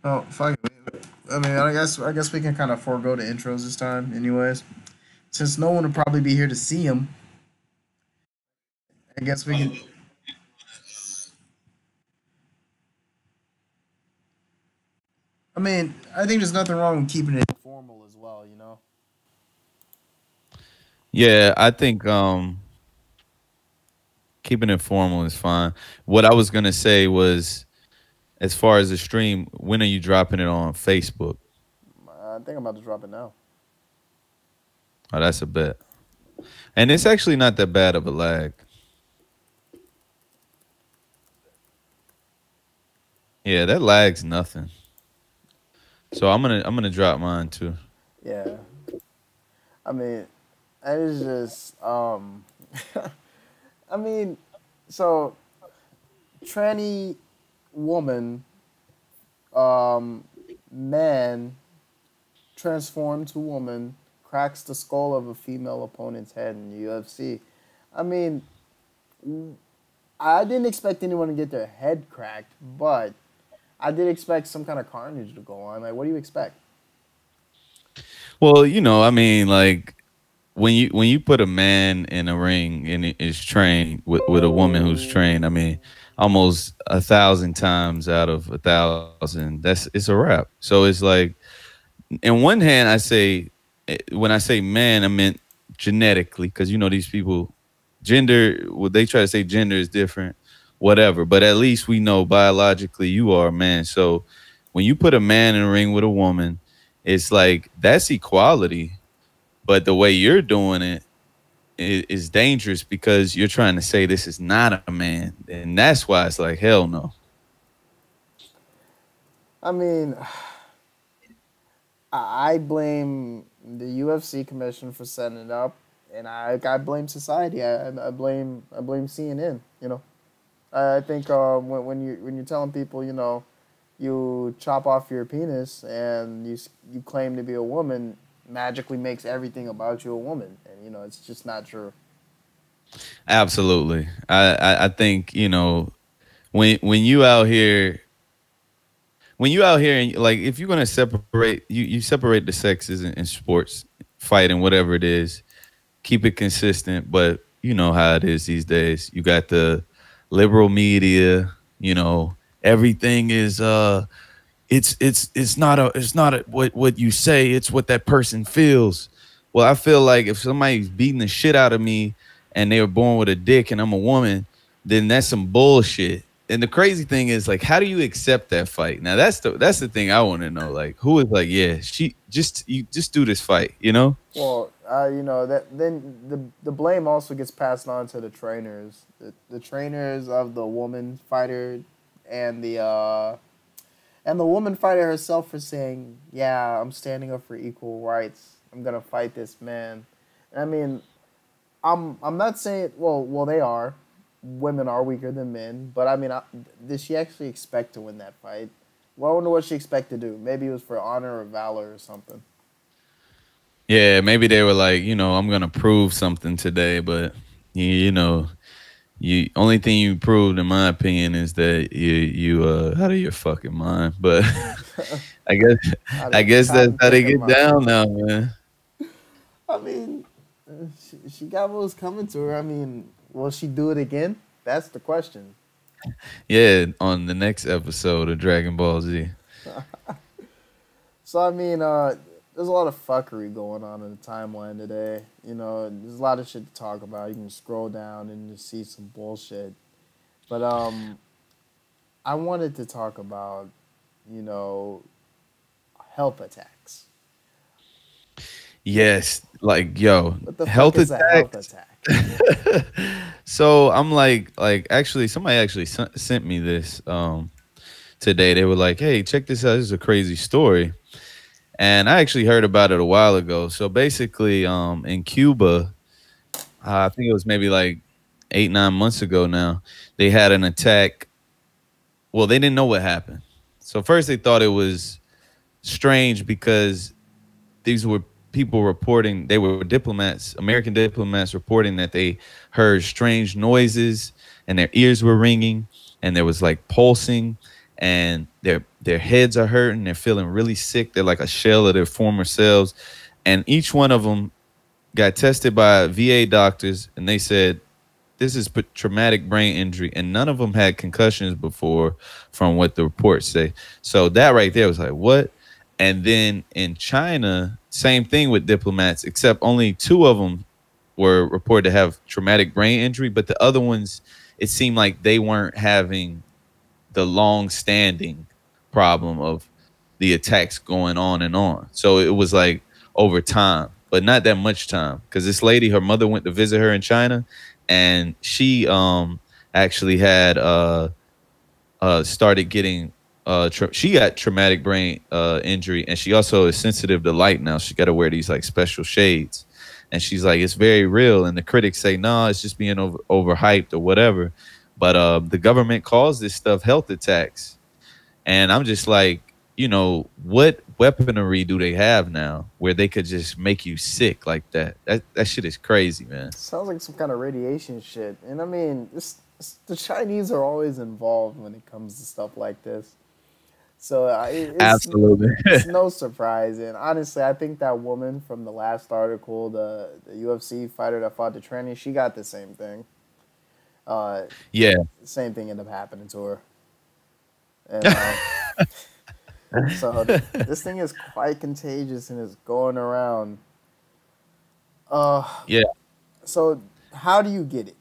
Oh, fuck it. I mean, I guess we can kind of forego the intros this time, anyways. Since no one will probably be here to see him, I guess we can. I mean, I think there's nothing wrong with keeping it informal as well. Yeah, I think keeping it formal is fine. What I was gonna say was, as far as the stream, when are you dropping it on Facebook? I think I'm about to drop it now. Oh, that's a bet. And it's actually not that bad of a lag. Yeah, that lag's nothing. So I'm gonna drop mine too. Yeah, I mean, it is just I mean, so tranny woman, um, man transformed to woman cracks the skull of a female opponent's head in UFC. I mean, I didn't expect anyone to get their head cracked, but I did expect some kind of carnage to go on. Like, what do you expect? Well, I mean, like when you put a man in a ring and is trained with a woman who's trained, I mean, almost 1,000 times out of 1,000, it's a wrap. So it's like, in one hand, I say, when I say man, I meant genetically, because these people, gender, well, they try to say gender is different, whatever. But at least we know biologically you are a man. So when you put a man in a ring with a woman, it's like that's equality. But the way you're doing it is dangerous because you're trying to say this is not a man, and that's why it's like hell no. I mean, I blame the UFC commission for setting it up, and I blame society. I blame CNN. I think when you're telling people, you chop off your penis and you claim to be a woman, magically makes everything about you a woman, and it's just not true. Absolutely. I think, when you out here, and like, if you're gonna separate, you separate the sexes in sports, fighting, whatever it is, keep it consistent. But you know how it is these days. You got the liberal media, everything is it's not what you say, it's what that person feels. Well, I feel like if somebody's beating the shit out of me and they were born with a dick and I'm a woman, then that's some bullshit. And the crazy thing is, like, how do you accept that fight? Now that's the thing I want to know. Like, who is like, yeah, you just do this fight. Well, that then the blame also gets passed on to the trainers, the trainers of the woman fighter, and the woman fighter herself for saying, "Yeah, I'm standing up for equal rights. I'm gonna fight this man." I mean, I'm not saying well they are, women are weaker than men, but I mean, did she actually expect to win that fight? Well, I wonder what she expected to do. Maybe it was for honor or valor or something. Yeah, maybe they were like, I'm gonna prove something today, but you know, you only thing you proved, in my opinion, is that you out of your fucking mind. But I guess Out I of guess that's cotton how they picking get mind. down now, man. I mean, she got what was coming to her. I mean, will she do it again? That's the question. Yeah, on the next episode of Dragon Ball Z. So I mean, there's a lot of fuckery going on in the timeline today. There's a lot of shit to talk about. You can scroll down and just see some bullshit. But I wanted to talk about, you know, health attacks. Yes, like, yo, What the fuck health is a health attacks. attack? So I'm like, actually, somebody actually sent me this today. They were like, hey, check this out. This is a crazy story. And I actually heard about it a while ago. So basically, in Cuba, I think it was maybe like 8, 9 months ago now, they had an attack. Well, they didn't know what happened. So first they thought it was strange because these were people reporting, they were diplomats, American diplomats reporting that they heard strange noises and their ears were ringing and there was like pulsing. and their heads are hurting. They're feeling really sick. They're like a shell of their former selves, and each one of them got tested by VA doctors, and they said this is traumatic brain injury, and none of them had concussions before, from what the reports say. So that right there was like, what? And then in China, same thing with diplomats, except only two of them were reported to have traumatic brain injury, but the other ones, it seemed like they weren't having the long-standing problem of the attacks going on and on. So it was like over time, but not that much time, because this lady, her mother went to visit her in China, and she actually had started getting she got traumatic brain injury, and she also is sensitive to light now. She got to wear these like special shades, and she's like, it's very real. And the critics say, no, it's just being overhyped or whatever. But the government calls this stuff health attacks, and I'm just like, you know, what weaponry do they have now where they could just make you sick like that? That shit is crazy, man. Sounds like some kind of radiation shit. And I mean, the Chinese are always involved when it comes to stuff like this. So Absolutely. It's no surprise. And honestly, I think that woman from the last article, the UFC fighter that fought the tranny, she got the same thing. Yeah. Same thing ended up happening to her. And so this thing is quite contagious and is going around. Yeah. So how do you get it?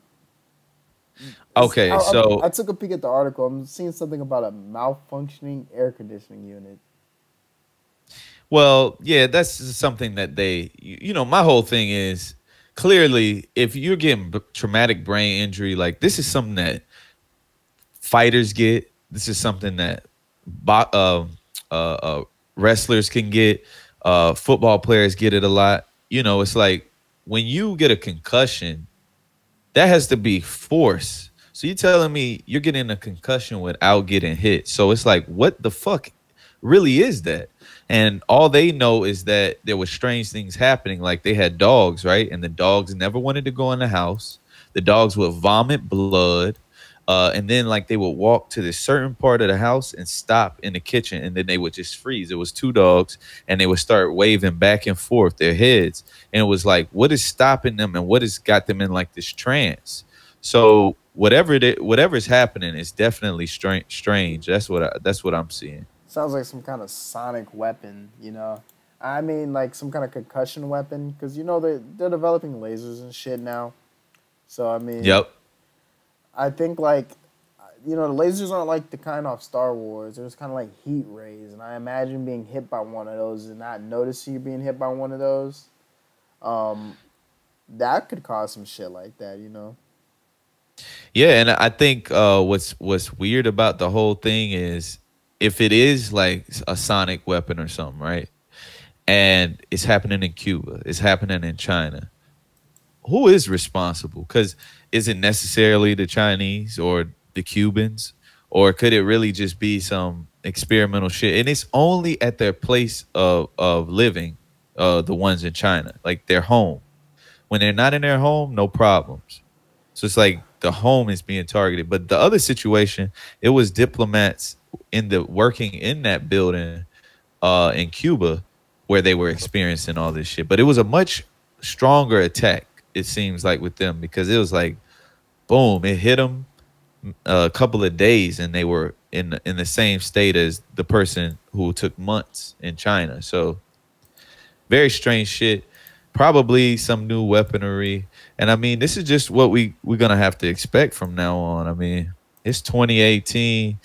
Okay, so I took a peek at the article. I'm seeing something about a malfunctioning air conditioning unit. well, yeah, that's something that they, you know, my whole thing is clearly if you're getting traumatic brain injury, like this is something that fighters get. This is something that wrestlers can get. Football players get it a lot. You know, it's like when you get a concussion, that has to be force. So you're telling me you're getting a concussion without getting hit. So it's like, what the fuck really is that? And all they know is that there were strange things happening. Like they had dogs, right? And the dogs never wanted to go in the house. The dogs would vomit blood. And then like they would walk to this certain part of the house and stop in the kitchen, and then they would just freeze. It was two dogs, and they would start waving back and forth their heads. And it was like, what is stopping them, and what has got them in like this trance? So whatever's happening is definitely strange. That's what I'm seeing. Sounds like some kind of sonic weapon, you know? I mean, like some kind of concussion weapon, because, you know, they're developing lasers and shit now. So, I mean... Yep. I think, like, you know, the lasers aren't like the kind off Star Wars. They're just kind of like heat rays. And I imagine being hit by one of those and not noticing you being hit by one of those, that could cause some shit like that, you know? Yeah, and I think what's weird about the whole thing is if it is like a sonic weapon or something, right? And it's happening in Cuba, it's happening in China. Who is responsible? Because is it necessarily the Chinese or the Cubans, or could it really just be some experimental shit? And it's only at their place of living, the ones in China, like their home. When they're not in their home, no problems. So it's like the home is being targeted. But the other situation, it was diplomats working in that building in Cuba where they were experiencing all this shit. But it was a much stronger attack, it seems like, with them, because it was like, boom, it hit them a couple of days, and they were in the same state as the person who took months in China. So very strange shit. Probably some new weaponry. And I mean, this is just what we're gonna have to expect from now on. I mean, it's 2018.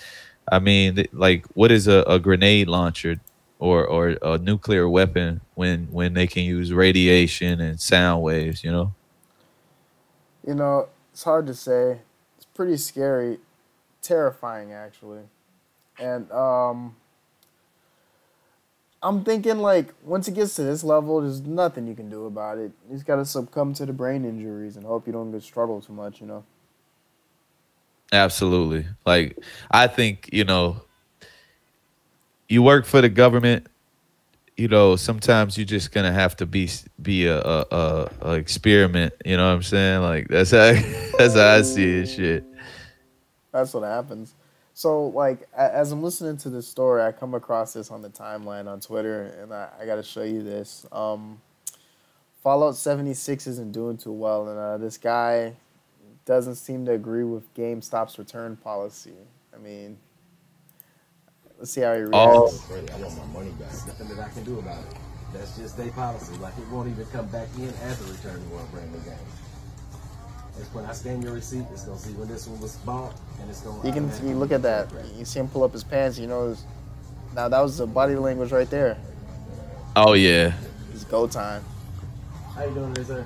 I mean, like, what is a grenade launcher or a nuclear weapon when they can use radiation and sound waves, you know? You know, it's hard to say. It's pretty scary, terrifying actually. And I'm thinking, like, once it gets to this level, there's nothing you can do about it. You just gotta succumb to the brain injuries and hope you don't get struggle too much, you know? Absolutely. Like, I think, you know, you work for the government, you know, sometimes you're just gonna have to be a experiment. You know what I'm saying? Like that's how that's how I see it. Shit. That's what happens. So like as I'm listening to this story, I come across this on the timeline on Twitter, and I got to show you this. Fallout 76 isn't doing too well, and this guy doesn't seem to agree with GameStop's return policy. I mean, let's see how he Oh, reacts. I want my money back. Nothing that I can do about it. That's just their policy. Like it won't even come back in as a return to a brand new game. It's when I scan your receipt, it's gonna see when this one was bought, and it's gonna. You look at that. You see him pull up his pants. You know, now that was the body language right there. oh yeah. It's go time. How you doing today, sir?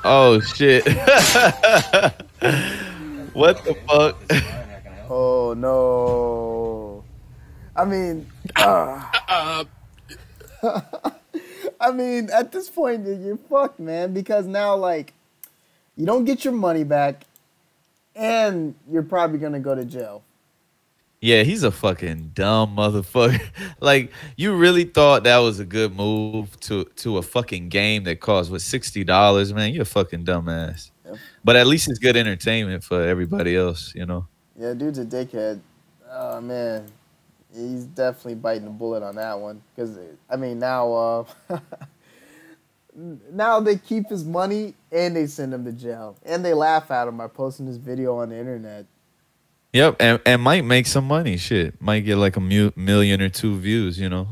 Oh shit. What the fuck? Oh no. I mean, I mean, at this point, you're fucked, man. Because now, like, you don't get your money back, and you're probably gonna go to jail. Yeah, he's a fucking dumb motherfucker. Like, you really thought that was a good move to a fucking game that cost what $60, man? You're a fucking dumbass. Yep. But at least it's good entertainment for everybody else, you know. Yeah, dude's a dickhead. Oh man, he's definitely biting the bullet on that one. Because I mean, now, now they keep his money and they send him to jail, and they laugh at him by posting this video on the internet. Yep, and might make some money. Shit, might get like a million or two views, you know.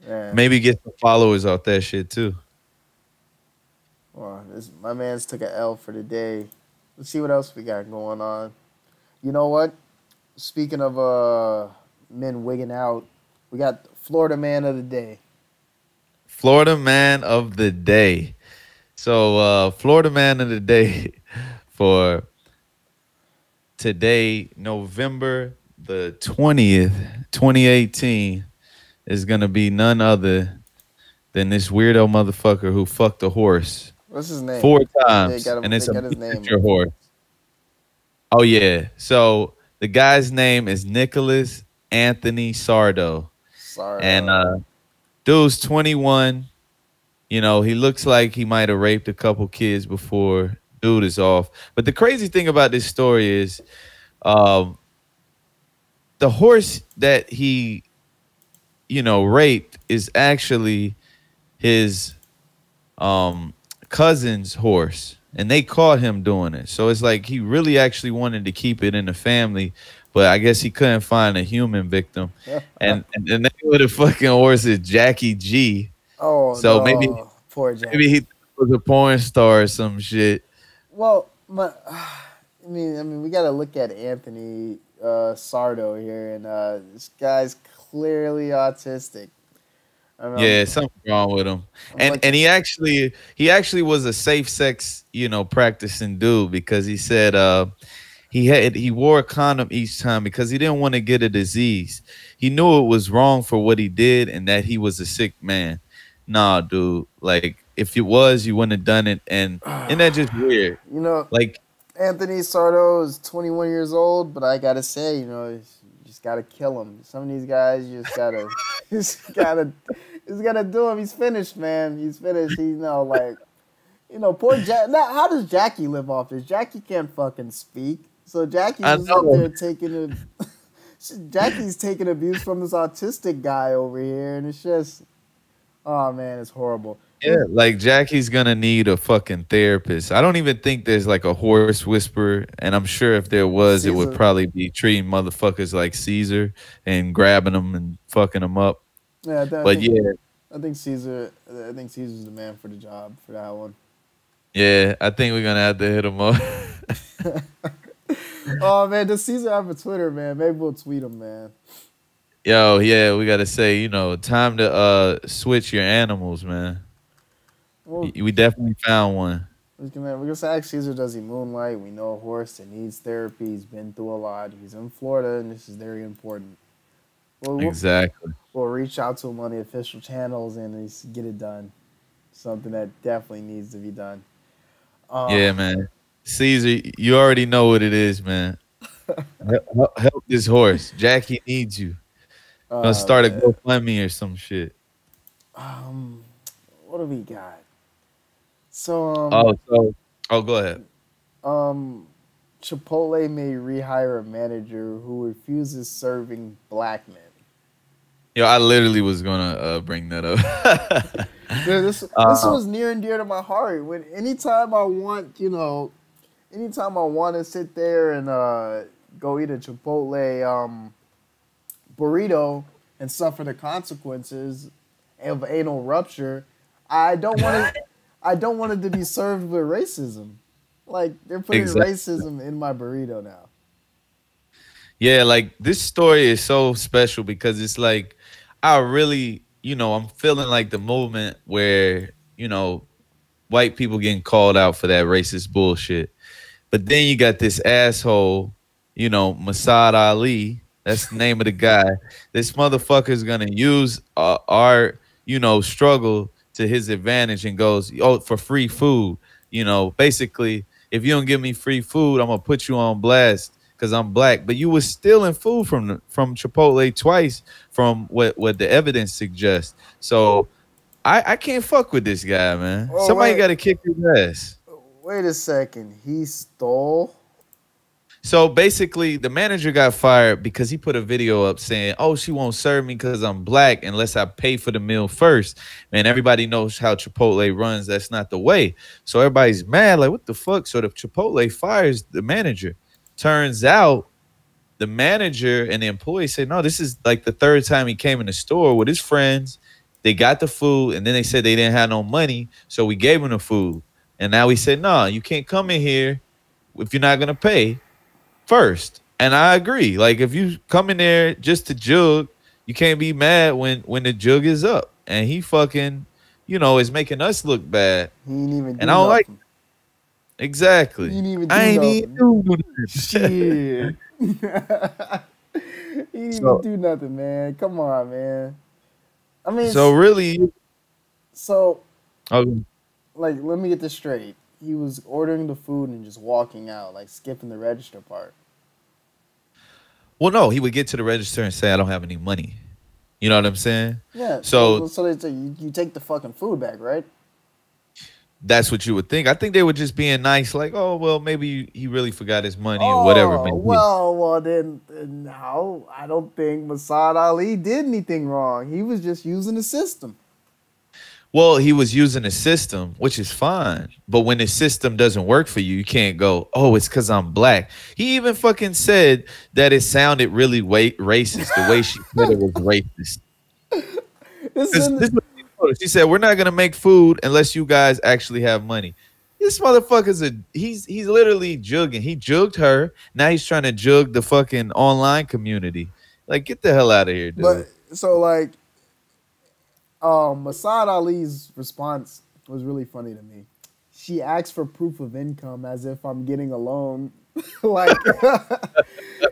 Yeah. Maybe get some followers out that shit too. Well, my man's took a L for the day. Let's see what else we got going on. You know what? Speaking of men wigging out, we got Florida Man of the Day. Florida Man of the Day. So, Florida Man of the Day for today, November the 20th, 2018, is going to be none other than this weirdo motherfucker who fucked a horse What's his name? 4 times. They got And it's a his name. miniature horse. Oh, yeah. So the guy's name is Nicholas Anthony Sardo. Sorry. And dude's 21. You know, he looks like he might have raped a couple kids before. Dude is off. But the crazy thing about this story is the horse that he, you know, raped is actually his cousin's horse. And they caught him doing it. So it's like he really actually wanted to keep it in the family. But I guess he couldn't find a human victim. and the name of the fucking horse is Jackie G. Oh, So no. Poor Jackie. maybe he was a porn star or some shit. Well, I mean, we got to look at Anthony Sardo here, and this guy's clearly autistic. Yeah, something wrong with him. And he actually was a safe sex, you know, practicing dude, because he said he wore a condom each time because he didn't want to get a disease. He knew it was wrong for what he did and that he was a sick man. Nah, dude. Like, if it was, you wouldn't have done it. And isn't that just weird? You know, Like, Anthony Sardo is 21 years old, but I gotta say, you know, you just gotta kill him. Some of these guys, you just gotta, just gotta do him. He's finished, man. He's finished. He's poor Jack. Now, how does Jackie live off this? Jackie can't fucking speak, so Jackie's just up there taking Jackie's taking abuse from this autistic guy over here, and it's just, oh man, it's horrible. yeah, like Jackie's gonna need a fucking therapist. I don't even think there's like a horse whisperer, and I'm sure if there was, it would probably be treating motherfuckers like Caesar and grabbing them and fucking them up. Yeah, I think Caesar's the man for the job for that one. Yeah, I think we're gonna have to hit him up. Oh man, does Caesar have a Twitter, man? Maybe we'll tweet him, man. Yo, yeah, we gotta say, you know, time to switch your animals, man. Well, We definitely found one. we're gonna ask Caesar, does he moonlight? We know a horse that needs therapy. He's been through a lot. He's in Florida, and this is very important. Exactly. We'll reach out to him on the official channels and just get it done. Something that definitely needs to be done. Yeah, man. Caesar, you already know what it is, man. Help this horse. Jackie needs you. Gonna start a Man. GoFundMe or some shit. Um, what do we got? So Oh, oh, go ahead. um, Chipotle may rehire a manager who refuses serving black men. Yo, I literally was gonna bring that up. Dude, this was near and dear to my heart. When anytime I want, anytime I want to sit there and go eat a Chipotle burrito and suffer the consequences of anal rupture, I don't want it. I don't want it to be served with racism. Like they're putting Exactly. racism in my burrito now. Yeah, like this story is so special because it's like I really, I'm feeling like the movement where, white people getting called out for that racist bullshit. But then you got this asshole, Masad Ali. That's the name of the guy. This motherfucker's gonna use our, struggle to his advantage and goes, oh, for free food. Basically, if you don't give me free food, I'm gonna put you on blast because I'm black. But you was stealing food from Chipotle twice, from what the evidence suggests. So I can't fuck with this guy, man. Oh, Somebody wait. got to kick his ass. Wait a second. He stole. So basically, the manager got fired because he put a video up saying, "Oh, she won't serve me because I'm black unless I pay for the meal first." Man, everybody knows how Chipotle runs. That's not the way. So everybody's mad, like, what the fuck? So the Chipotle fires the manager. Turns out the manager and the employee said, "No, this is like the third time he came in the store with his friends. They got the food, and then they said they didn't have no money, so we gave him the food. And now we said, no, you can't come in here if you're not gonna pay first." And I agree. Like if you come in there just to jug, you can't be mad when the jug is up. And he fucking, is making us look bad. He didn't even do And I don't like nothing. exactly. He didn't even do I ain't nothing. even do nothing. Shit. He didn't even do nothing, man. Come on, man. I mean, So really, so oh, like, let me get this straight. He was ordering the food and just walking out, like skipping the register part. well, no, he would get to the register and say, "I don't have any money." You know what I'm saying? Yeah. So So they say you take the fucking food back, right? that's what you would think. I think they were just being nice, like, "Oh, well, maybe he really forgot his money or whatever." Oh, Maybe. well, then no, I don't think Masad Ali did anything wrong. He was just using the system. Well, he was using a system, which is fine. But when the system doesn't work for you, you can't go, "Oh, it's because I'm black." He even fucking said that it sounded really racist. The way she said it was racist. This This is is what she told us. She said, "We're not gonna make food unless you guys actually have money." This motherfucker's he's literally jugging. He jugged her. Now he's trying to jug the fucking online community. Like, get the hell out of here, dude. but so like Masad Ali's response was really funny to me. She asked for proof of income as if I'm getting a loan. Like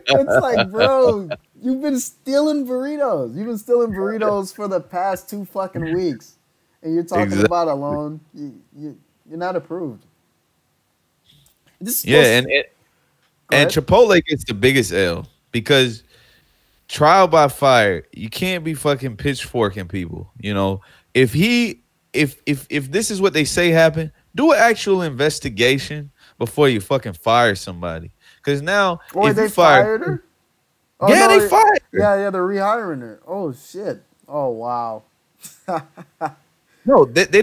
it's like, bro, you've been stealing burritos. You've been stealing burritos for the past 2 fucking weeks, and you're talking Exactly. about a loan. You're not approved. This is Yeah, supposed- Go and ahead. Chipotle gets the biggest L because trial by fire, you can't be fucking pitchforking people. If this is what they say happened, do an actual investigation before you fucking fire somebody. Because now, Or if they you fire, fired her? Oh, yeah, no, they fired her. Yeah, they're rehiring her. Oh shit. Oh wow. No, they're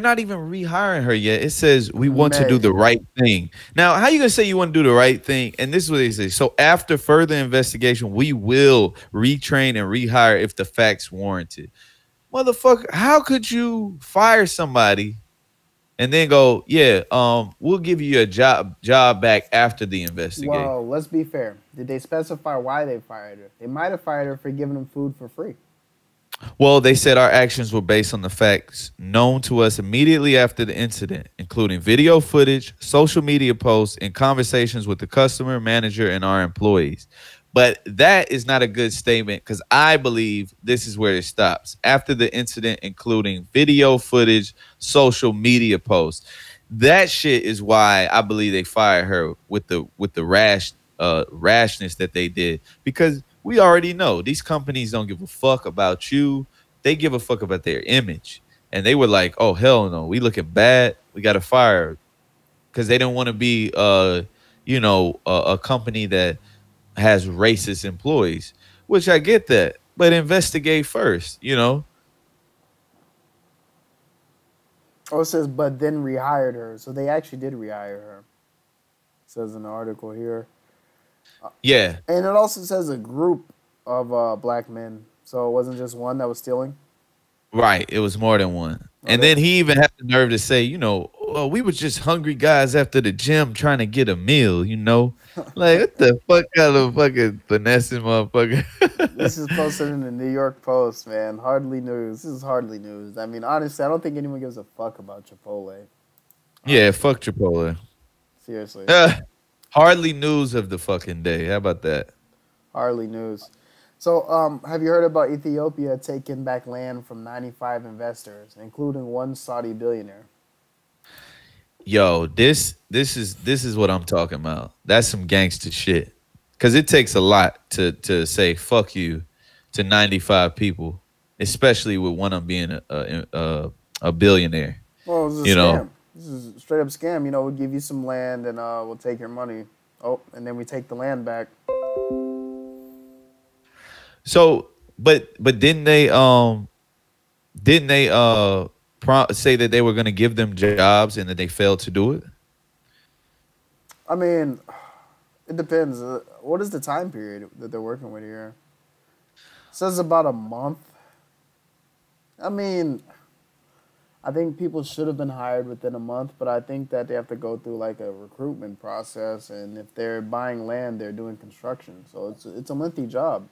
not even rehiring her yet. It says we want to do Man. the right thing. Now, how you gonna say you want to do the right thing? And this is what they say. So after further investigation, we will retrain and rehire if the facts warranted. Motherfucker, how could you fire somebody and then go, yeah, we'll give you a job back after the investigation? Well, let's be fair. Did they specify why they fired her? They might have fired her for giving them food for free. Well, they said our actions were based on the facts known to us immediately after the incident, including video footage, social media posts, and conversations with the customer, manager, and our employees. But that is not a good statement because I believe this is where it stops. After the incident, including video footage, social media posts. That shit is why I believe they fired her with the rashness that they did. Because We already know these companies don't give a fuck about you. They give a fuck about their image. And they were like, oh, hell no. We looking bad. We got to fire, because they don't want to be, a company that has racist employees, which I get that. But investigate first, you know? Oh, it says, but then rehired her. So they actually did rehire her. It says in the article here. Yeah. And it also says a group of black men. So it wasn't just one that was stealing. Right. It was more than one. Oh, And then he even had the nerve to say, well, we were just hungry guys after the gym trying to get a meal, Like, what the fuck kind of fucking finessing motherfucker? This is posted in the New York Post, man. Hardly news. This is hardly news. I mean, honestly, I don't think anyone gives a fuck about Chipotle. Yeah, fuck Chipotle. Seriously. Hardly news of the fucking day. How about that? Hardly news. So, have you heard about Ethiopia taking back land from 95 investors, including one Saudi billionaire? Yo, this is what I'm talking about. That's some gangster shit. Because it takes a lot to say fuck you to 95 people, especially with one of them being a billionaire. Well, it was a scam. This is a straight up scam. We'll give you some land and we'll take your money. Oh, and then we take the land back. So, but didn't they say that they were going to give them jobs and that they failed to do it? I mean, it depends. What is the time period that they're working with here? It says about a month. I mean, I think people should have been hired within a month, but I think that they have to go through like a recruitment process, and if they're buying land, they're doing construction, so it's a lengthy job.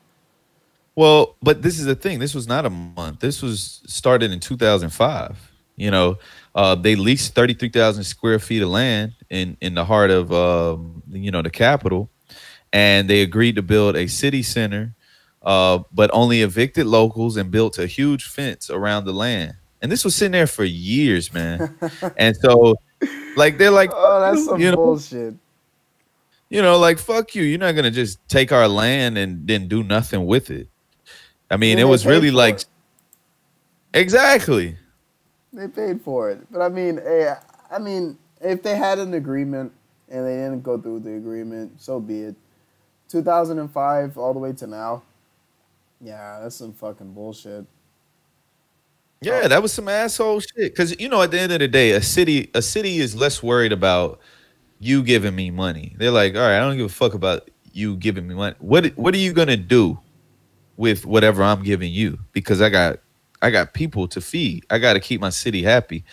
Well, but this is the thing. This was not a month. This was started in 2005. They leased 33,000 square feet of land in the heart of the capital, and they agreed to build a city center, but only evicted locals and built a huge fence around the land. And this was sitting there for years, man. And so, like, they're like, oh, that's some bullshit. Like, fuck you. You're not gonna just take our land and then do nothing with it. I mean, it was really like, exactly. They paid for it, but I mean, if they had an agreement and they didn't go through the agreement, so be it. 2005 all the way to now, yeah, that's some fucking bullshit. Yeah, that was some asshole shit. Because at the end of the day, a city is less worried about you giving me money. They're like, all right, I don't give a fuck about you giving me money. What are you gonna do with whatever I'm giving you? Because I got people to feed. I got to keep my city happy.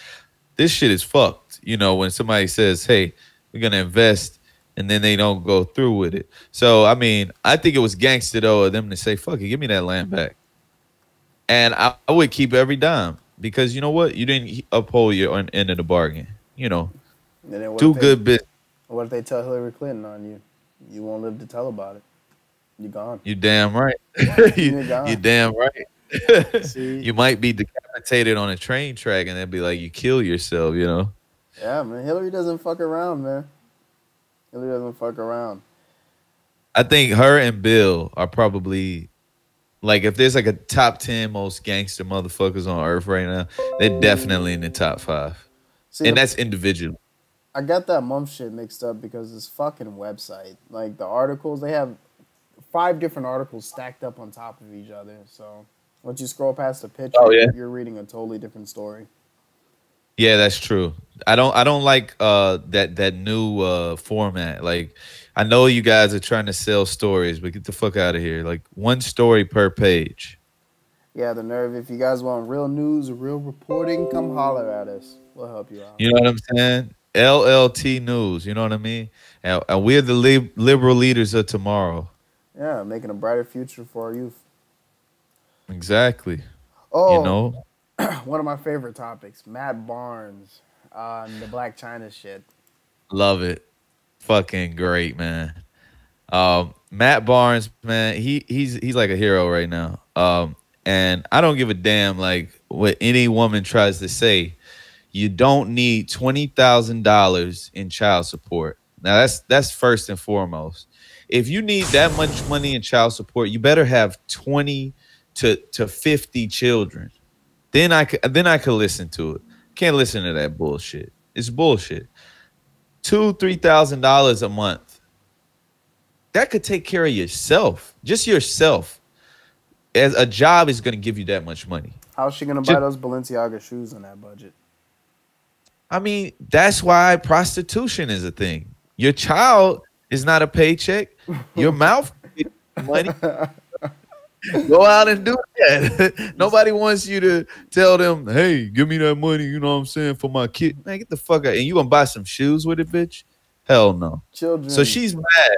This shit is fucked. When somebody says, hey, we're going to invest, and then they don't go through with it. So, I mean, I think it was gangster, though, of them to say, fuck it, give me that land back. And I would keep every dime, because you know what? You didn't uphold your end of the bargain. Do good business. What if they tell Hillary Clinton on you? You won't live to tell about it. You're gone. You damn right. You're gone. You damn right. See? You might be decapitated on a train track, and they'd be like, you kill yourself, Yeah, man. Hillary doesn't fuck around, man. Hillary doesn't fuck around. I think her and Bill are probably, like, if there's like a top 10 most gangster motherfuckers on earth right now, they're definitely in the top 5. See, and that's individual. I got that month shit mixed up because this fucking website, like the articles, they have 5 different articles stacked up on top of each other. So once you scroll past the picture, you're reading a totally different story. Yeah, that's true. I don't like that new format. Like, I know you guys are trying to sell stories, but get the fuck out of here. Like, one story per page. Yeah, the nerve. If you guys want real news, real reporting, come holler at us. We'll help you out. You know what I'm saying? LLT News. You know what I mean? And we're the liberal leaders of tomorrow. Yeah, making a brighter future for our youth. Exactly. Oh, one of my favorite topics, Matt Barnes, the Black China shit. Love it. Fucking great, man. Matt Barnes, man, he's like a hero right now. And I don't give a damn like what any woman tries to say. You don't need $20,000 in child support. Now that's first and foremost. if you need that much money in child support, you better have 20 to 50 children. Then I could listen to it. Can't listen to that bullshit. It's bullshit. $2,000-$3,000 a month. That could take care of yourself. Just yourself. As a job is going to give you that much money. How's she gonna buy those Balenciaga shoes on that budget? I mean, that's why prostitution is a thing. Your child is not a paycheck. Your mouth is money. Go out and do that. Nobody wants you to tell them, hey, give me that money, you know what I'm saying, for my kid. Man, get the fuck out. And you gonna buy some shoes with it, bitch? Hell no. Children. So she's mad.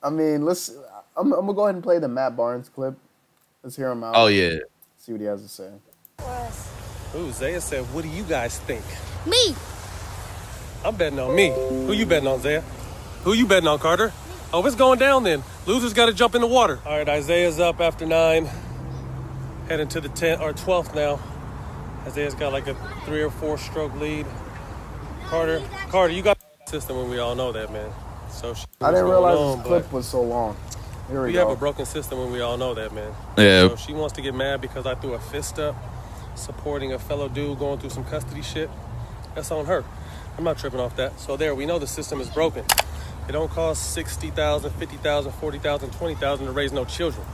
I mean, I'm gonna go ahead and play the Matt Barnes clip. Let's hear him out. Oh, yeah. See what he has to say. Ooh, Zaya said, what do you guys think? Me. I'm betting on me. Who you betting on, Zaya? Who you betting on, Carter? Oh, it's going down then. Losers got to jump in the water. All right, Isaiah's up after 9. Heading to the 10th or 12th now. Isaiah's got like a 3 or 4 stroke lead. Carter, you got a system when we all know that, man. So I didn't realize this clip was so long. Here we go. have a broken system when we all know that, man. Yeah. So she wants to get mad because I threw a fist up supporting a fellow dude going through some custody shit. That's on her. I'm not tripping off that. So there, we know the system is broken. It don't cost $60,000, $50,000, $40,000, $20,000 to raise no children.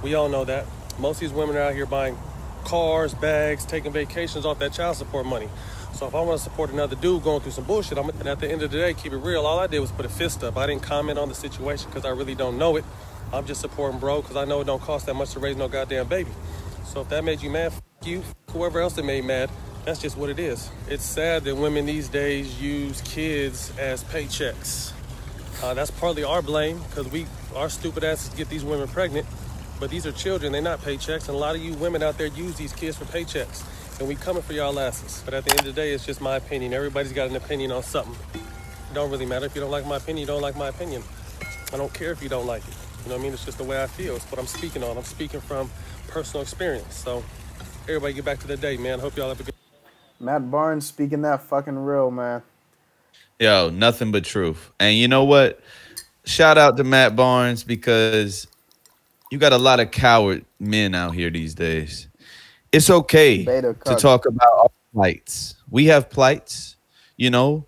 We all know that. Most of these women are out here buying cars, bags, taking vacations off that child support money. So if I want to support another dude going through some bullshit, and at the end of the day, keep it real, all I did was put a fist up. I didn't comment on the situation because I really don't know it. I'm just supporting bro because I know it don't cost that much to raise no goddamn baby. So if that made you mad, you, whoever else that made mad, that's just what it is. It's sad that women these days use kids as paychecks. That's partly our blame because our stupid asses get these women pregnant, but these are children, they're not paychecks, and a lot of you women out there use these kids for paychecks, and we coming for y'all asses. But at the end of the day, it's just my opinion. Everybody's got an opinion on something. It don't really matter. If you don't like my opinion, you don't like my opinion. I don't care if you don't like it. You know what I mean? It's just the way I feel. It's what I'm speaking on. I'm speaking from personal experience. So everybody get back to the day, man. Hope y'all have a good... Matt Barnes speaking that fucking real, man. Yo, nothing but truth. And you know what? Shout out to Matt Barnes because you got a lot of coward men out here these days. It's okay to talk about our plights. We have plights, you know.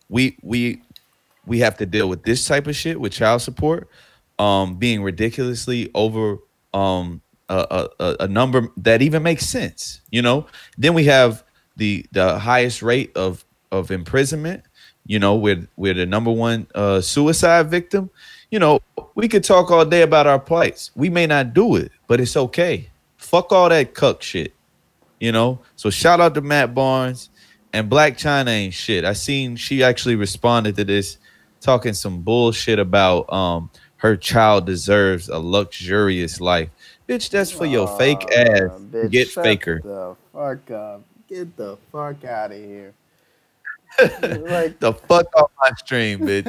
We have to deal with this type of shit with child support, being ridiculously over a number that even makes sense, you know. Then we have the highest rate of imprisonment, you know, we're the #1 suicide victim. You know, we could talk all day about our plights. We may not do it, but it's okay. Fuck all that cuck shit, you know. So shout out to Matt Barnes. And Black China ain't shit. I seen she actually responded to this talking some bullshit about her child deserves a luxurious life. Bitch, that's for your fake ass. Bitch, Get shut faker. the fuck up. Get the fuck out of here. Like the fuck off my stream, bitch.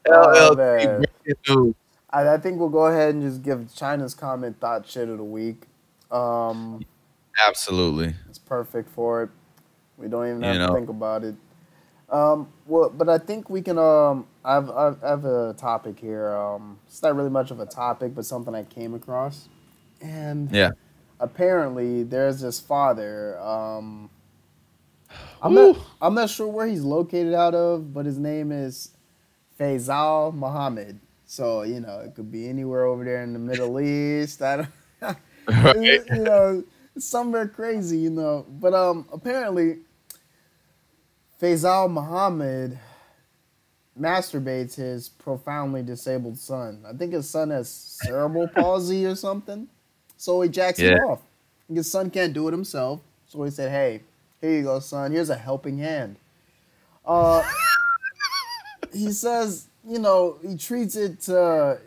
Oh, LLT news. I think we'll go ahead and just give China's comment thought shit of the week. Absolutely. It's perfect for it. We don't even have to think about it. Well, but I think we can. I have a topic here. It's not really much of a topic, but something I came across, and apparently there's this father. I'm not sure where he's located out of, but his name is Faisal Muhammad. So you know, it could be anywhere over there in the Middle East. I don't, Right. you know, somewhere crazy, you know. But apparently, Faisal Muhammad masturbates his profoundly disabled son. I think his son has cerebral palsy or something. So he jacks him off. His son can't do it himself. So he said, hey, here you go, son. Here's a helping hand. He says, you know, he treats it,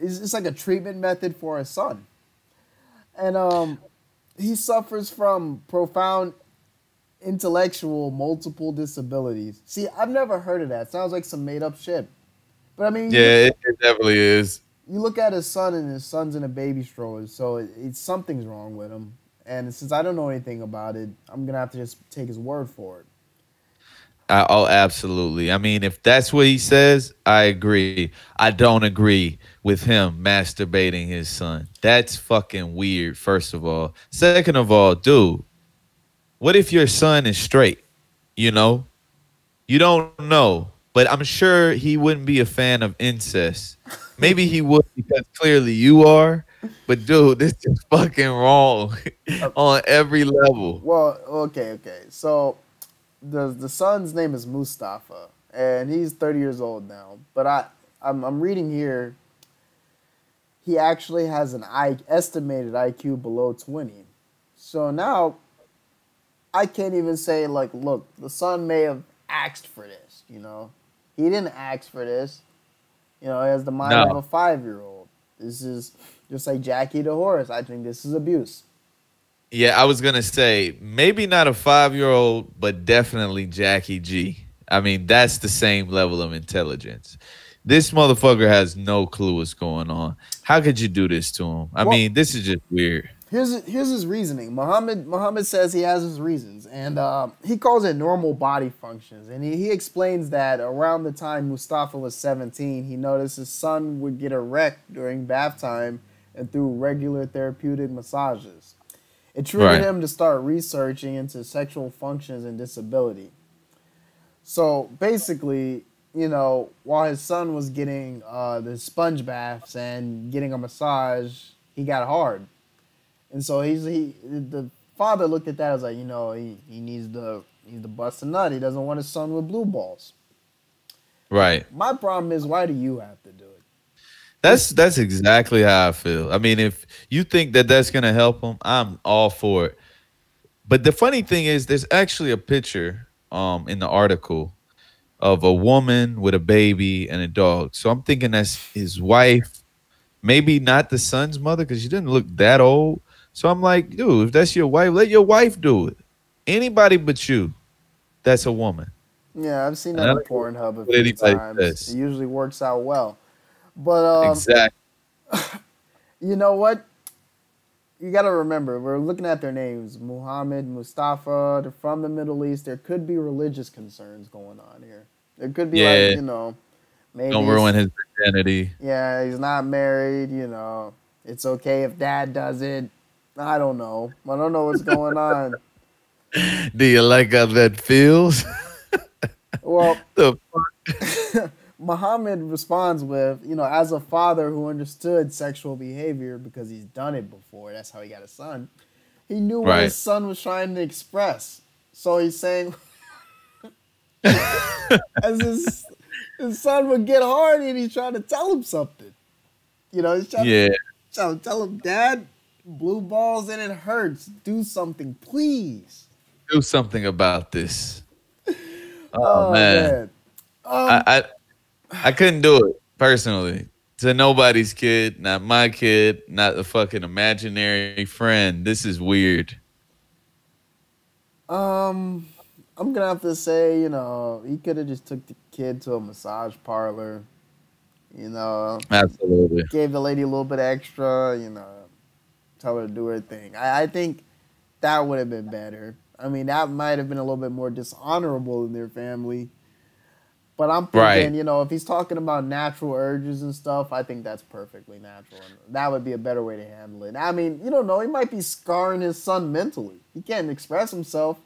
it's like a treatment method for his son. And he suffers from profound intellectual multiple disabilities. See, I've never heard of that. Sounds like some made up shit. But I mean, it definitely is. You look at his son, and his son's in a baby stroller, so it's something's wrong with him. And since I don't know anything about it, I'm gonna have to just take his word for it. Oh, absolutely. I mean, if that's what he says, I agree. I don't agree with him masturbating his son. That's fucking weird, first of all. Second of all, dude, what if your son is straight? You know? You don't know. But I'm sure he wouldn't be a fan of incest. Maybe he would because clearly you are. But dude, this is fucking wrong on every level. Well, okay. So the son's name is Mustafa, and he's 30 years old now. But I'm reading here. He actually has an estimated IQ below 20. So now I can't even say like, look, the son may have asked for this. You know, he didn't ask for this. You know, he has the mind of a 5-year-old. This is just like Jackie the horse. I think this is abuse. Yeah, I was gonna say maybe not a 5-year-old, but definitely Jackie G. I mean, that's the same level of intelligence. This motherfucker has no clue what's going on. How could you do this to him? I mean, this is just weird. Here's his reasoning. Muhammad says he has his reasons, and he calls it normal body functions. And he explains that around the time Mustafa was 17, he noticed his son would get erect during bath time and through regular therapeutic massages. It triggered him to start researching into sexual functions and disability. So basically, you know, while his son was getting the sponge baths and getting a massage, he got hard. And so the father looked at that as like, you know, he needs to bust a nut. He doesn't want his son with blue balls. Right. My problem is, why do you have to do it? That's exactly how I feel. I mean, if you think that that's gonna help him, I'm all for it. But the funny thing is, there's actually a picture in the article of a woman with a baby and a dog. So I'm thinking that's his wife, maybe not the son's mother because she didn't look that old. So I'm like, dude, if that's your wife, let your wife do it. Anybody but you, that's a woman. Yeah, I've seen that on Pornhub a few times. It usually works out well. But exactly. You know what? You got to remember, we're looking at their names. Muhammad, Mustafa, they're from the Middle East. There could be religious concerns going on here. There could be, like, you know, maybe... Don't ruin his identity. Yeah, he's not married, you know. It's okay if dad does it. I don't know. I don't know what's going on. Do you like how that feels? Well, the fuck? Muhammad responds with, you know, as a father who understood sexual behavior because he's done it before, that's how he got a son, he knew what his son was trying to express. So he's saying, as his son would get hard and he's trying to tell him something. You know, he's trying to tell him, Dad, blue balls and it hurts. Do something, please. Do something about this. Oh man. I couldn't do it personally. To nobody's kid, not my kid, not a fucking imaginary friend. This is weird. I'm gonna have to say, you know, he could have just took the kid to a massage parlor. You know, absolutely. Gave the lady a little bit extra. You know, tell her to do her thing. I think that would have been better. I mean, that might have been a little bit more dishonorable in their family. But I'm thinking, you know, if he's talking about natural urges and stuff, I think that's perfectly natural. And that would be a better way to handle it. I mean, you don't know. He might be scarring his son mentally. He can't express himself.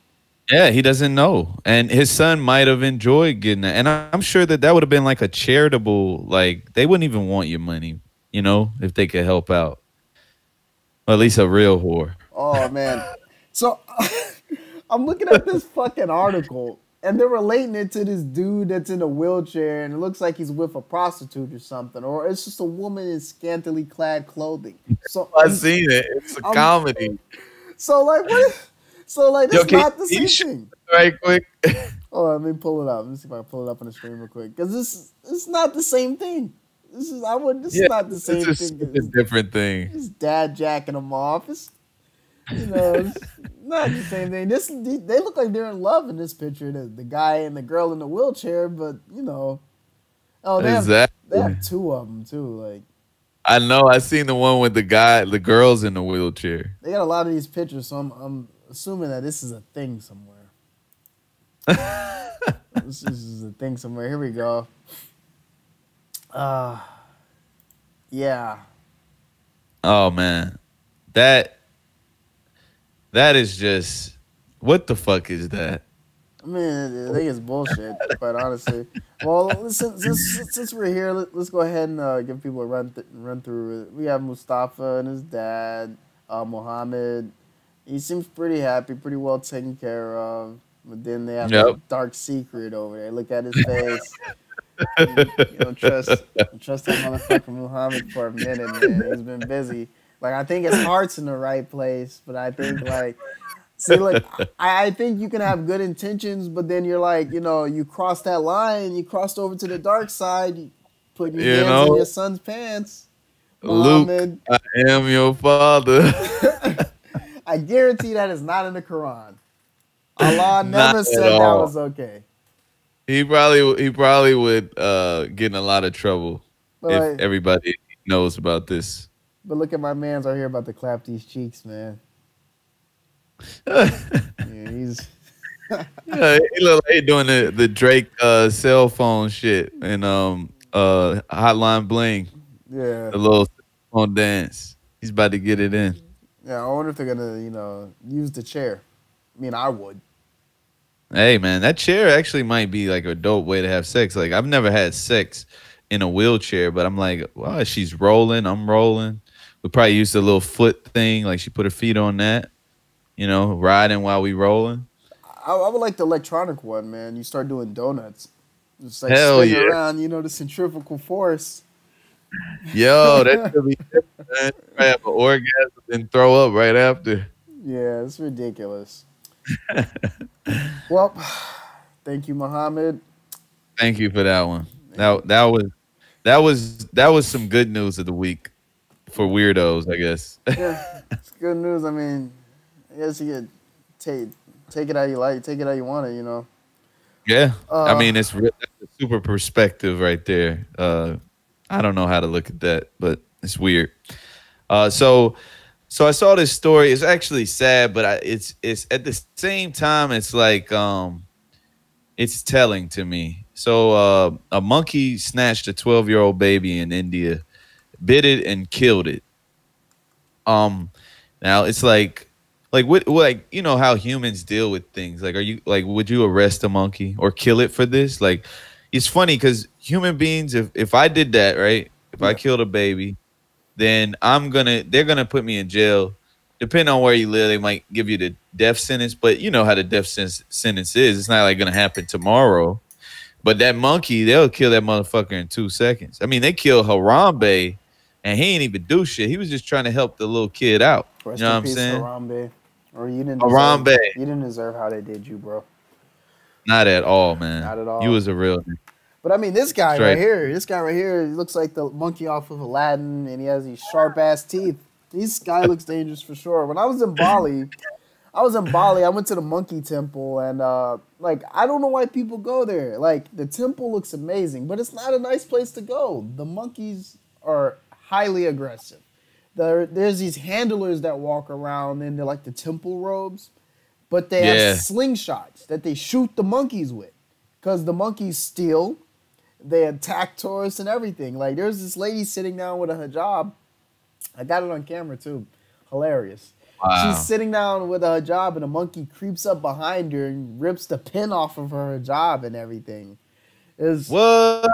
Yeah, he doesn't know. And his son might have enjoyed getting that. And I'm sure that would have been like a charitable, like, they wouldn't even want your money, you know, if they could help out. Or at least a real whore. Oh, man. So I'm looking at this fucking article. And they're relating it to this dude that's in a wheelchair, and it looks like he's with a prostitute or something, or it's just a woman in scantily clad clothing. So I've seen it. It's a comedy. So like, what? So like, that's not the same thing. Right, quick. Oh, let me pull it up. Let me see if I can pull it up on the stream real quick, because it's not the same thing. This is not the same thing. It's a different thing. It's dad jacking him off. It's, you know, it's not the same thing. They look like they're in love in this picture. The guy and the girl in the wheelchair, but you know, they have two of them too. Like, I know. I seen the one with the girls in the wheelchair. They got a lot of these pictures, so I'm assuming that this is a thing somewhere. This is the thing somewhere. Here we go. Uh, yeah. Oh man, that that is just what the fuck is that? I mean, I think it's bullshit, quite honestly. Well, since we're here, let's go ahead and give people a run through. We have Mustafa and his dad, Mohammed. He seems pretty happy, pretty well taken care of. But then they have Yep. that dark secret over there. Look at his face. You don't trust that motherfucker Muhammad for a minute, man. He's been busy. Like, I think his heart's in the right place, but I think like, see, look, I think you can have good intentions, but then you're like, you cross that line, you crossed over to the dark side, you put your hands in your son's pants. Muhammad. Luke, I am your father. I guarantee that is not in the Quran. Allah never Not said at that all. was okay. He probably would get in a lot of trouble But, if like, everybody knows about this. but look at my man's right here about to clap these cheeks, man. Yeah, he's Yeah, he look like he doing the Drake cell phone shit and Hotline Bling, yeah. the little phone dance. He's about to get it in. Yeah, I wonder if they're gonna, use the chair. I mean, I would. Hey man, that chair actually might be like a dope way to have sex. Like I've never had sex in a wheelchair, but I'm like, wow, she's rolling, I'm rolling. We probably used a little foot thing, like she put her feet on that, riding while we rolling. I would like the electronic one, man. You start doing donuts. Just like Hell spin yeah. around, the centrifugal force. Yo, that could be different, man. You might have an orgasm and throw up right after. Yeah, it's ridiculous. Well, thank you, Muhammad. Thank you for that one. That was some good news of the week for weirdos, I guess. Yeah, it's good news. I mean, I guess you could take it how you like, take it how you want it, Yeah, I mean that's a super perspective right there. I don't know how to look at that, but it's weird. So I saw this story. It's actually sad, but it's at the same time it's like it's telling to me. So a monkey snatched a 12-year-old baby in India, bit it and killed it. Now it's like what like how humans deal with things. Like would you arrest a monkey or kill it for this? Like it's funny because human beings, if I did that, right? If I killed a baby, then they're gonna put me in jail. Depending on where you live, they might give you the death sentence, but you know how the death sentence is. It's not like gonna happen tomorrow. But that monkey, they'll kill that motherfucker in 2 seconds. I mean, they killed Harambe, and he ain't even do shit. He was just trying to help the little kid out. Rest you know in what I'm peace, saying? Harambe. Or you didn't Harambe. You didn't deserve how they did you, bro. Not at all, man. Not at all. You was a real. But I mean, this guy Straight. right here, he looks like the monkey off of Aladdin, and he has these sharp ass teeth. This guy looks dangerous for sure. When I was in Bali, I went to the monkey temple, and I don't know why people go there. Like, the temple looks amazing, but it's not a nice place to go. The monkeys are highly aggressive. There's these handlers that walk around in the temple robes, but they have slingshots that they shoot the monkeys with, because the monkeys steal. They attack tourists and everything. Like, there's this lady sitting down with a hijab. I got it on camera, too. Hilarious. Wow. She's sitting down with a hijab, and a monkey creeps up behind her and rips the pin off of her hijab and everything. What?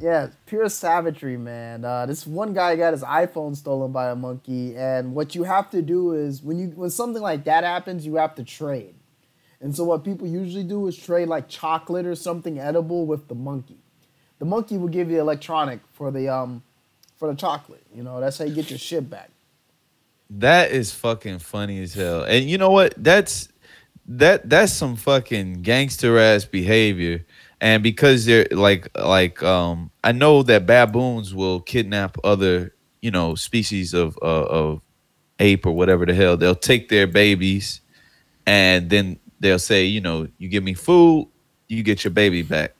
Yeah, it's pure savagery, man. This one guy got his iPhone stolen by a monkey, and what you have to do is, when something like that happens, you have to trade. And so what people usually do is trade, like, chocolate or something edible with the monkey. The monkey will give you electronic for the chocolate. That's how you get your shit back. That is fucking funny as hell. And you know what? That's some fucking gangster ass behavior. And because they're I know that baboons will kidnap other, species of ape or whatever the hell. They'll take their babies and then they'll say, you give me food, you get your baby back.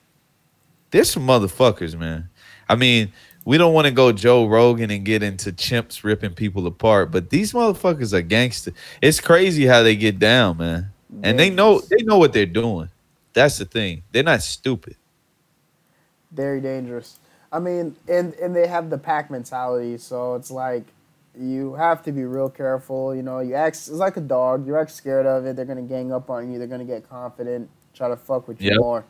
There's some motherfuckers, man. I mean, we don't want to go Joe Rogan and get into chimps ripping people apart, but these motherfuckers are gangster. It's crazy how they get down, man. And they know what they're doing. That's the thing. They're not stupid. Very dangerous. I mean, and they have the pack mentality, so it's like you have to be real careful. You know, you act. It's like a dog. You act scared of it, they're gonna gang up on you. They're gonna get confident, try to fuck with you Yep. more.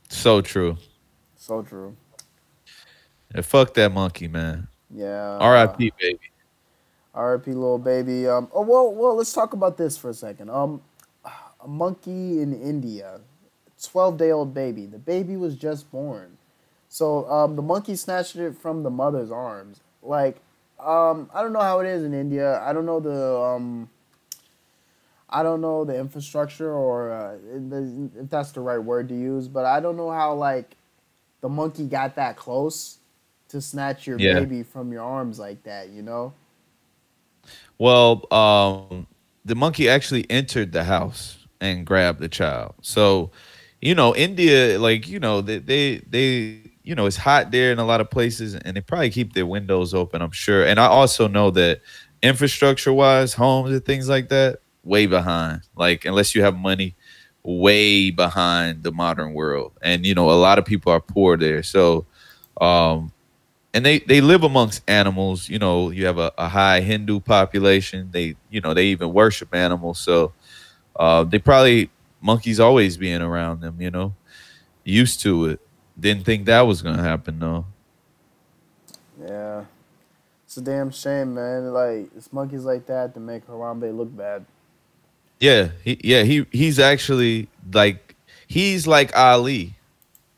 So true. So true. And fuck that monkey, man. Yeah. R.I.P. baby. R.I.P. little baby. Oh well. Let's talk about this for a second. A monkey in India, 12-day-old baby. The baby was just born. So the monkey snatched it from the mother's arms. Like, I don't know how it is in India. I don't know the infrastructure or if that's the right word to use. But I don't know how like the monkey got that close to snatch your Yeah. baby from your arms like that. You know? Well, the monkey actually entered the house and grabbed the child. So, India, like, they it's hot there in a lot of places, and they probably keep their windows open, I'm sure. And I also know that infrastructure wise, homes and things like that, way behind. Like, unless you have money, way behind the modern world. And, a lot of people are poor there. So, and they live amongst animals. You have a high Hindu population. They even worship animals. So they probably, monkeys always being around them, used to it. Didn't think that was gonna happen though. Yeah. It's a damn shame, man. Like it's monkeys like that to make Harambe look bad. Yeah, he's actually he's like Ali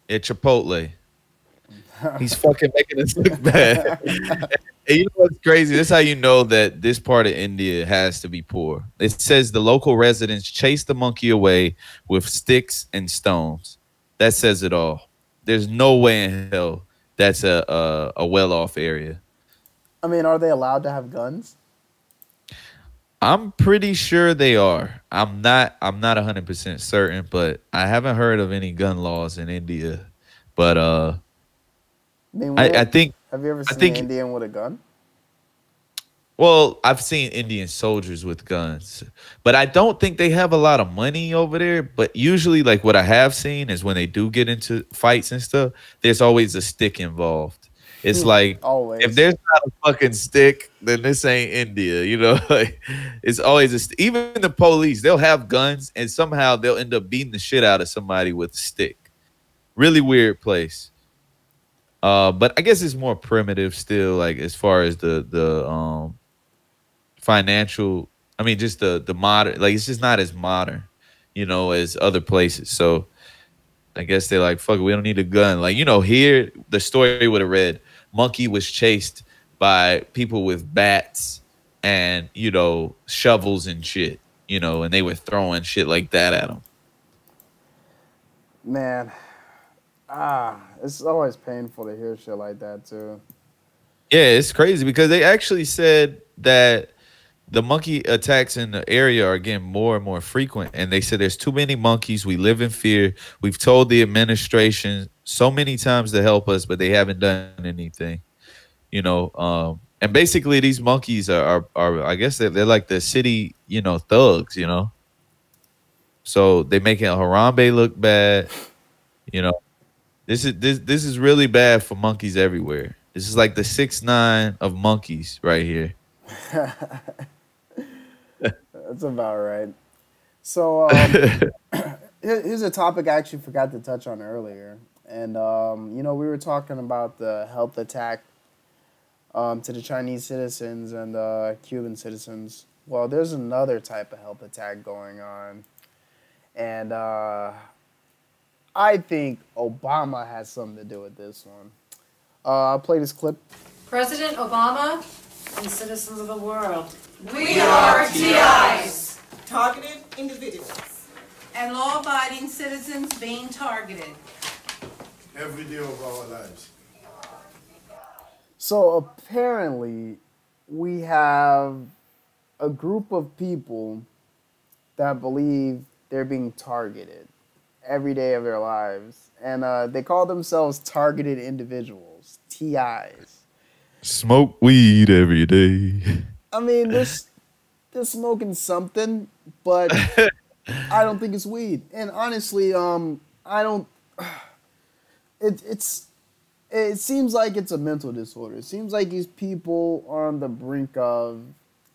at Chipotle. He's fucking making us look bad. And you know what's crazy? This is how you know that this part of India has to be poor. It says the local residents chased the monkey away with sticks and stones. That says it all. There's no way in hell that's a well-off area. I mean, are they allowed to have guns? I'm pretty sure they are. I'm not 100% certain, but I haven't heard of any gun laws in India. But I mean, I think have you ever I seen think an Indian with a gun? Well, I've seen Indian soldiers with guns, but I don't think they have a lot of money over there. But usually, like what I have seen is when they do get into fights and stuff, there's always a stick involved. It's like Always. if there's not a fucking stick, then this ain't India, Like it's always even the police, they'll have guns and somehow they'll end up beating the shit out of somebody with a stick. Really weird place. But I guess it's more primitive still, like as far as the financial, I mean, just the modern, like it's just not as modern, as other places. So I guess they're like, fuck it, we don't need a gun. Like, here the story would have read monkey was chased by people with bats and, shovels and shit, and they were throwing shit like that at him. Man, it's always painful to hear shit like that too. Yeah, it's crazy because they actually said that the monkey attacks in the area are getting more and more frequent. And they said there's too many monkeys. We live in fear. We've told the administration so many times to help us, but they haven't done anything. And basically these monkeys are I guess they're like the city, thugs, So they making Harambe look bad. This is really bad for monkeys everywhere. This is like the 6ix9ine of monkeys right here. That's about right. So here's a topic I actually forgot to touch on earlier. And, we were talking about the health attack to the Chinese citizens and the Cuban citizens. Well, there's another type of health attack going on. And I think Obama has something to do with this one. I'll play this clip. President Obama and citizens of the world. We are TIs. Targeted individuals. And law-abiding citizens being targeted. Every day of our lives. So apparently we have a group of people that believe they're being targeted every day of their lives. And they call themselves targeted individuals, TIs. Smoke weed every day. I mean, they're smoking something, but I don't think it's weed. And honestly, I don't. It seems like it's a mental disorder. It seems like these people are on the brink of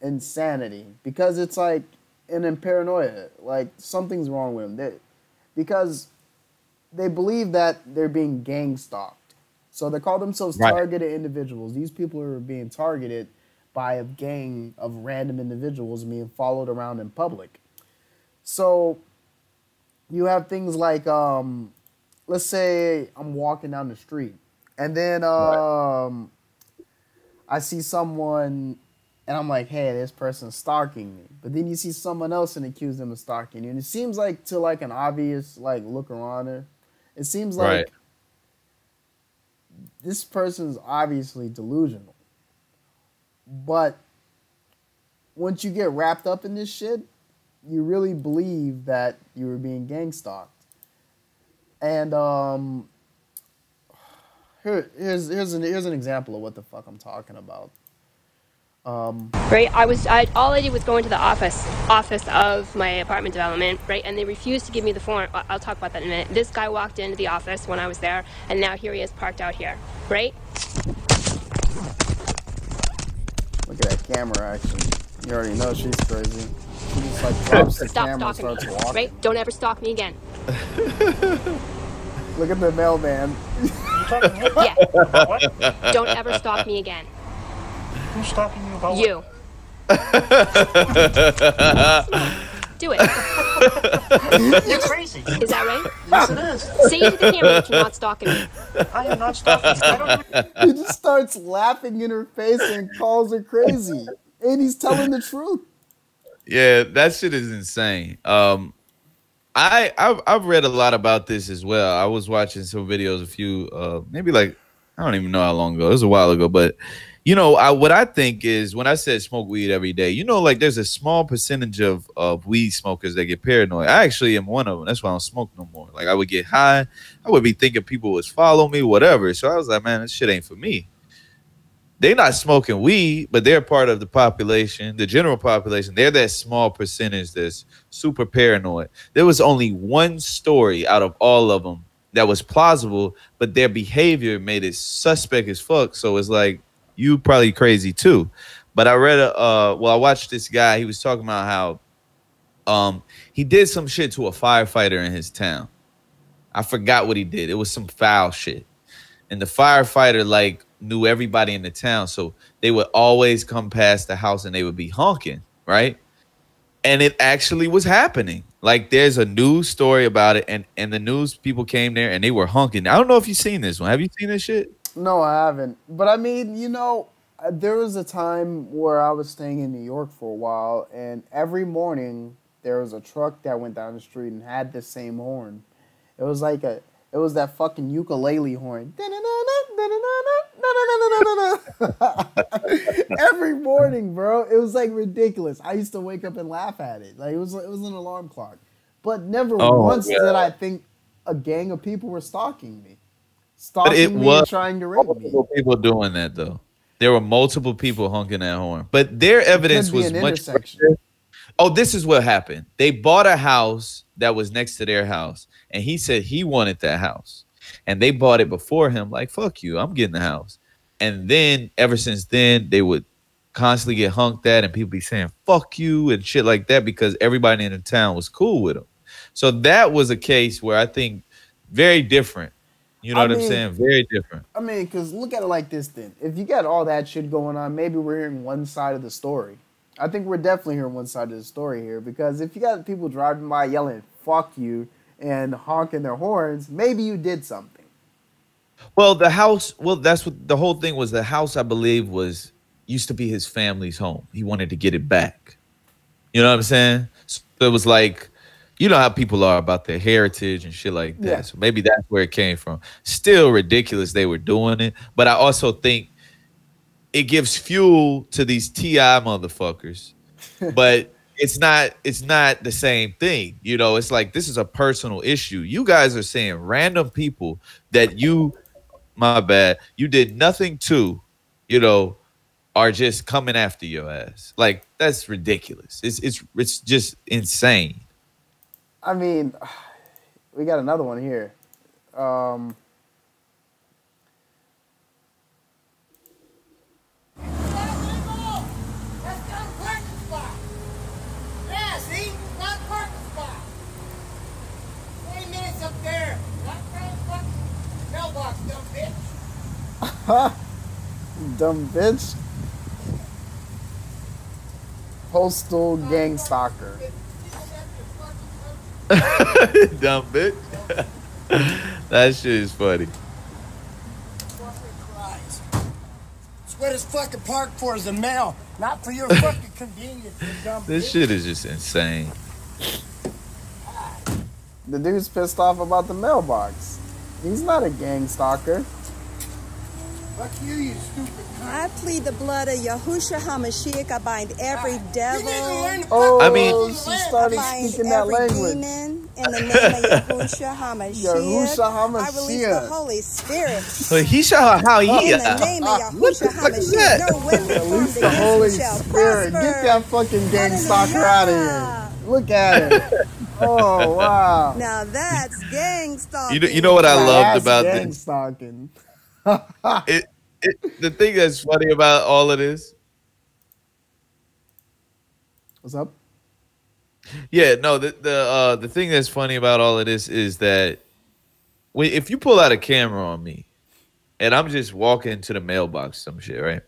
insanity because it's like in paranoia. Like something's wrong with them. Because they believe that they're being gang stalked. So they call themselves targeted individuals. These people are being targeted by a gang of random individuals being followed around in public. So you have things like, let's say I'm walking down the street and then I see someone and I'm like, hey, this person's stalking me. But then you see someone else and accuse them of stalking you. And it seems like to like an obvious like look around her, it seems like this person's obviously delusional. But once you get wrapped up in this shit, you really believe that you were being gang stalked. And here's an example of what the fuck I'm talking about. Right, all I did was go into the office of my apartment development, right, and they refused to give me the form. I'll talk about that in a minute. This guy walked into the office when I was there, and now here he is parked out here, right? Look at that camera action. You already know she's crazy. She just like drops the Stop camera and stalking starts me, walking. right? Don't ever stalk me again. Look at the mailman. Yeah. Don't ever stalk me again. Who's stalking you about you? Do it. You're crazy. Is that right? Yes, it is. Say to the camera that you're not stalking me. I am not stalking you. He just starts laughing in her face and calls her crazy. And he's telling the truth. Yeah, that shit is insane. I've read a lot about this as well. I was watching some videos maybe like, I don't even know how long ago. It was a while ago, but you know, what I think is when I said smoke weed every day, you know, like there's a small percentage of weed smokers that get paranoid. I actually am one of them. That's why I don't smoke no more. Like I would get high. I would be thinking people was following me, whatever. So I was like, man, this shit ain't for me. They're not smoking weed, but they're part of the population, the general population. They're that small percentage that's super paranoid. There was only one story out of all of them that was plausible, but their behavior made it suspect as fuck. So it's like, you probably crazy too. But I read I watched this guy. He was talking about how he did some shit to a firefighter in his town. I forgot what he did. It was some foul shit. And the firefighter like knew everybody in the town. So they would always come past the house and they would be honking, right? And it actually was happening. Like there's a news story about it, and the news people came there and they were honking. I don't know if you've seen this one. Have you seen this shit? No, I haven't. But I mean, you know, there was a time where I was staying in New York for a while, and every morning there was a truck that went down the street and had the same horn. It was like it was that fucking ukulele horn. Every morning, bro. It was like ridiculous. I used to wake up and laugh at it. Like it was an alarm clock. But never once did I think a gang of people were stalking me. Stalking me and trying to rape me. Multiple people doing that though. There were multiple people honking that horn, but their evidence was much. Oh, this is what happened. They bought a house that was next to their house, and he said he wanted that house, and they bought it before him. Like, fuck you, I'm getting the house. And then ever since then, they would constantly get honked at, and people be saying fuck you and shit like that because everybody in the town was cool with them. So that was a case where I think very different. You know what I'm saying? Very different. I mean, because look at it like this then. If you got all that shit going on, maybe we're hearing one side of the story. I think we're definitely hearing one side of the story here. Because if you got people driving by yelling, fuck you, and honking their horns, maybe you did something. Well, the house, that's what the whole thing was. The house, I believe, used to be his family's home. He wanted to get it back. You know what I'm saying? So it was like, you know how people are about their heritage and shit like that. Yeah. So maybe that's where it came from. Still ridiculous they were doing it. But I also think it gives fuel to these TI motherfuckers. But it's not the same thing. You know, it's like this is a personal issue. You guys are saying random people that you, my bad, you did nothing to, you know, are just coming after your ass. Like, that's ridiculous. It's just insane. I mean, we got another one here. Dumb bitch. Postal gang stalker. Dumb bitch. That shit is funny. It's what it's fucking parked for is the mail, not for your fucking convenience, you dumb This bitch. shit is just insane. The dude's pissed off about the mailbox. He's not a gang stalker. Fuck you, you stupid. I plead the blood of Yahushua HaMashiach. I bind every devil. Oh, I mean, she started speaking that language. Demon in the name of Yahushua HaMashiach. Yahushua I release the Holy Spirit. But he saw how he. In the name of Yahushua HaMashiach. No weapon formed Release the Holy against you shall Spirit. prosper. Get that fucking gang stalker out of here. Look at it. Oh, wow. Now that's gang stalking. You know what I loved That's about gang this? stalking. The thing that's funny about all of this. What's up? Yeah, no. The thing that's funny about all of this is that if you pull out a camera on me, and I'm just walking to the mailbox, some shit, right,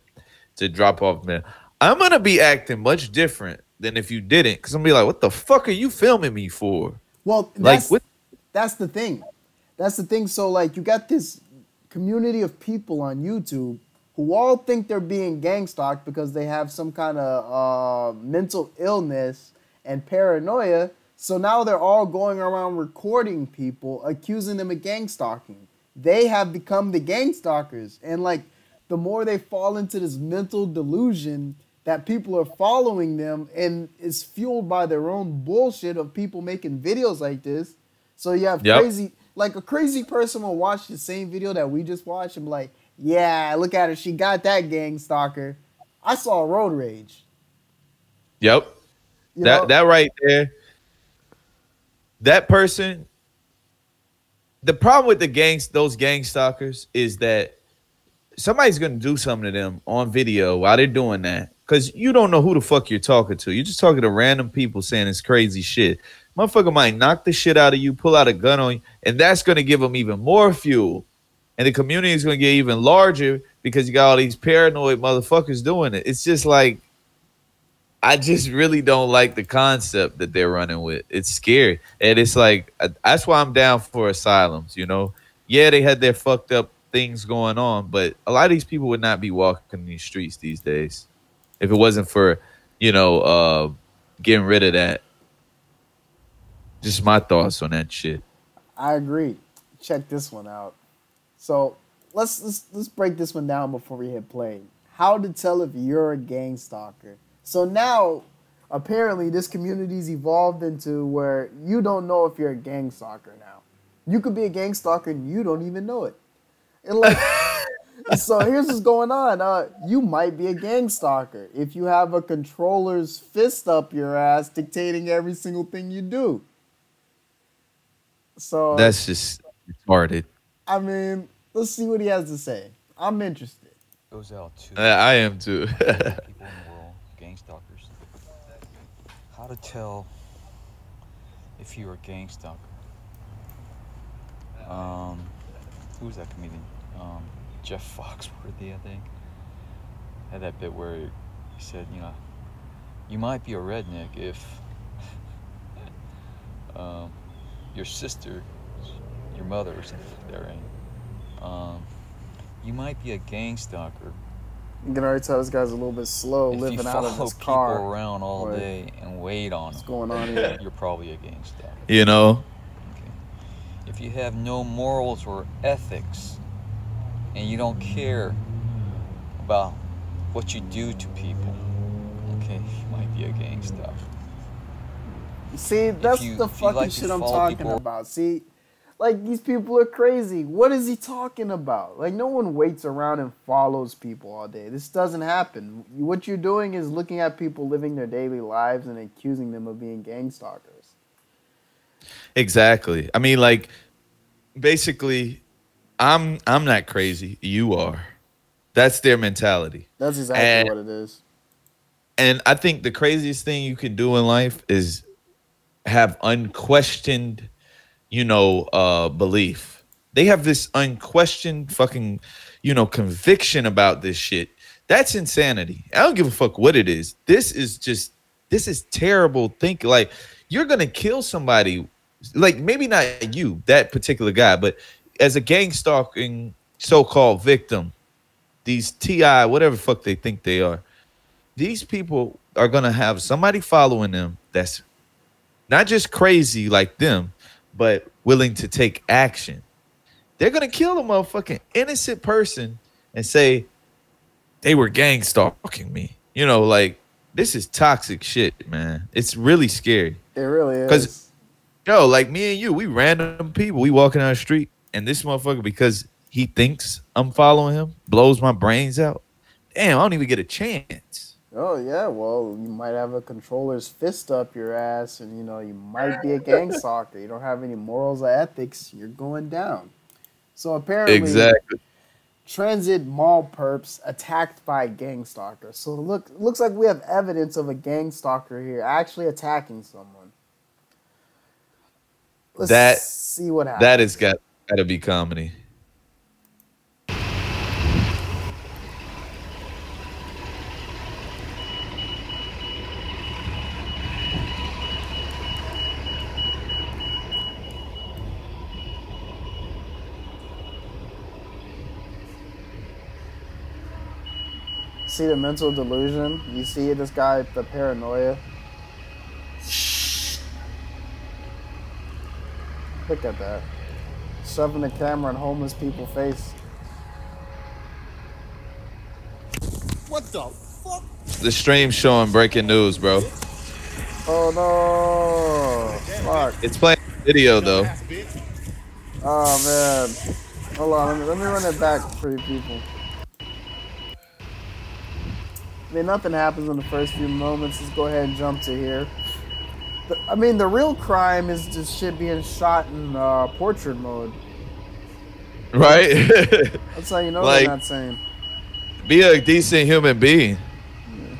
to drop off mail, I'm gonna be acting much different than if you didn't, because I'm gonna be like, "What the fuck are you filming me for?" Well, like, that's the thing. That's the thing. So, like, you got this community of people on YouTube who all think they're being gang stalked because they have some kind of mental illness and paranoia. So now they're all going around recording people, accusing them of gang stalking. They have become the gang stalkers. And, like, the more they fall into this mental delusion that people are following them, and it's fueled by their own bullshit of people making videos like this. So you have crazy... Like, a crazy person will watch the same video that we just watched and be like, yeah, look at her. She got that gang stalker. I saw road rage. Yep. That right there. That person. The problem with those gang stalkers is that somebody's going to do something to them on video while they're doing that. Because you don't know who the fuck you're talking to. You're just talking to random people saying it's crazy shit. Motherfucker might knock the shit out of you, pull out a gun on you, and that's going to give them even more fuel. And the community is going to get even larger because you got all these paranoid motherfuckers doing it. It's just like, I just really don't like the concept that they're running with. It's scary. And it's like, that's why I'm down for asylums, you know? Yeah, they had their fucked up things going on, but a lot of these people would not be walking these streets these days if it wasn't for, getting rid of that. Just my thoughts on that shit. I agree. Check this one out. So let's break this one down before we hit play. How to tell if you're a gang stalker. So now, apparently, this community's evolved into where you don't know if you're a gang stalker now. You could be a gang stalker and you don't even know it. And like, so here's what's going on. You might be a gang stalker if you have a controller's fist up your ass dictating every single thing you do. So that's just retarded. I mean, let's see what he has to say. I'm interested. Goes out to I am too. people in the world, gang stalkers. How to tell if you're a gang stalker. Who was that comedian? Jeff Foxworthy, I think. Had that bit where he said, you might be a redneck if your sister, your mother or something like that, right? You might be a gang stalker. You can already tell this guy's a little bit slow living out of his car. If you follow people around all day and wait on them, what's going on here? You're probably a gang stalker. You know? Okay. If you have no morals or ethics and you don't care about what you do to people, okay, you might be a gang stalker. See, that's the fucking shit I'm talking about. See, like, these people are crazy. What is he talking about? Like, no one waits around and follows people all day. This doesn't happen. What you're doing is looking at people living their daily lives and accusing them of being gang stalkers. Exactly. I mean, like, basically, I'm not crazy. You are. That's their mentality. That's exactly what it is. And I think the craziest thing you can do in life is have unquestioned, belief. They have this unquestioned fucking, conviction about this shit. That's insanity. I don't give a fuck what it is. This is terrible thinking. Like, you're gonna kill somebody, like maybe not you, that particular guy, but as a gang stalking so-called victim, these TI, whatever the fuck they think they are, these people are gonna have somebody following them that's not just crazy like them, but willing to take action. They're gonna kill a motherfucking innocent person and say they were gang stalking me. Like, this is toxic shit, man. It's really scary. It really is. Because, like me and you, we random people. We walking down the street, and this motherfucker, because he thinks I'm following him, blows my brains out. Damn, I don't even get a chance. Oh, yeah, well, you might have a controller's fist up your ass, and, you might be a gang stalker. You don't have any morals or ethics. You're going down. So apparently, exactly. Transit mall perps attacked by gang stalker. So looks like we have evidence of a gang stalker here actually attacking someone. Let's see what happens. That has got to be comedy. See the mental delusion? You see this guy, the paranoia? Look at that. Shoving the camera in homeless people's face. What the fuck? The stream showing breaking news, bro. Oh no! Fuck. It's playing video though. Oh man. Hold on, let me run it back for you people. I mean, nothing happens in the first few moments. Let's go ahead and jump to here. The real crime is just shit being shot in portrait mode. Right? That's how you know like, they're not sane. Be a decent human being. Yeah.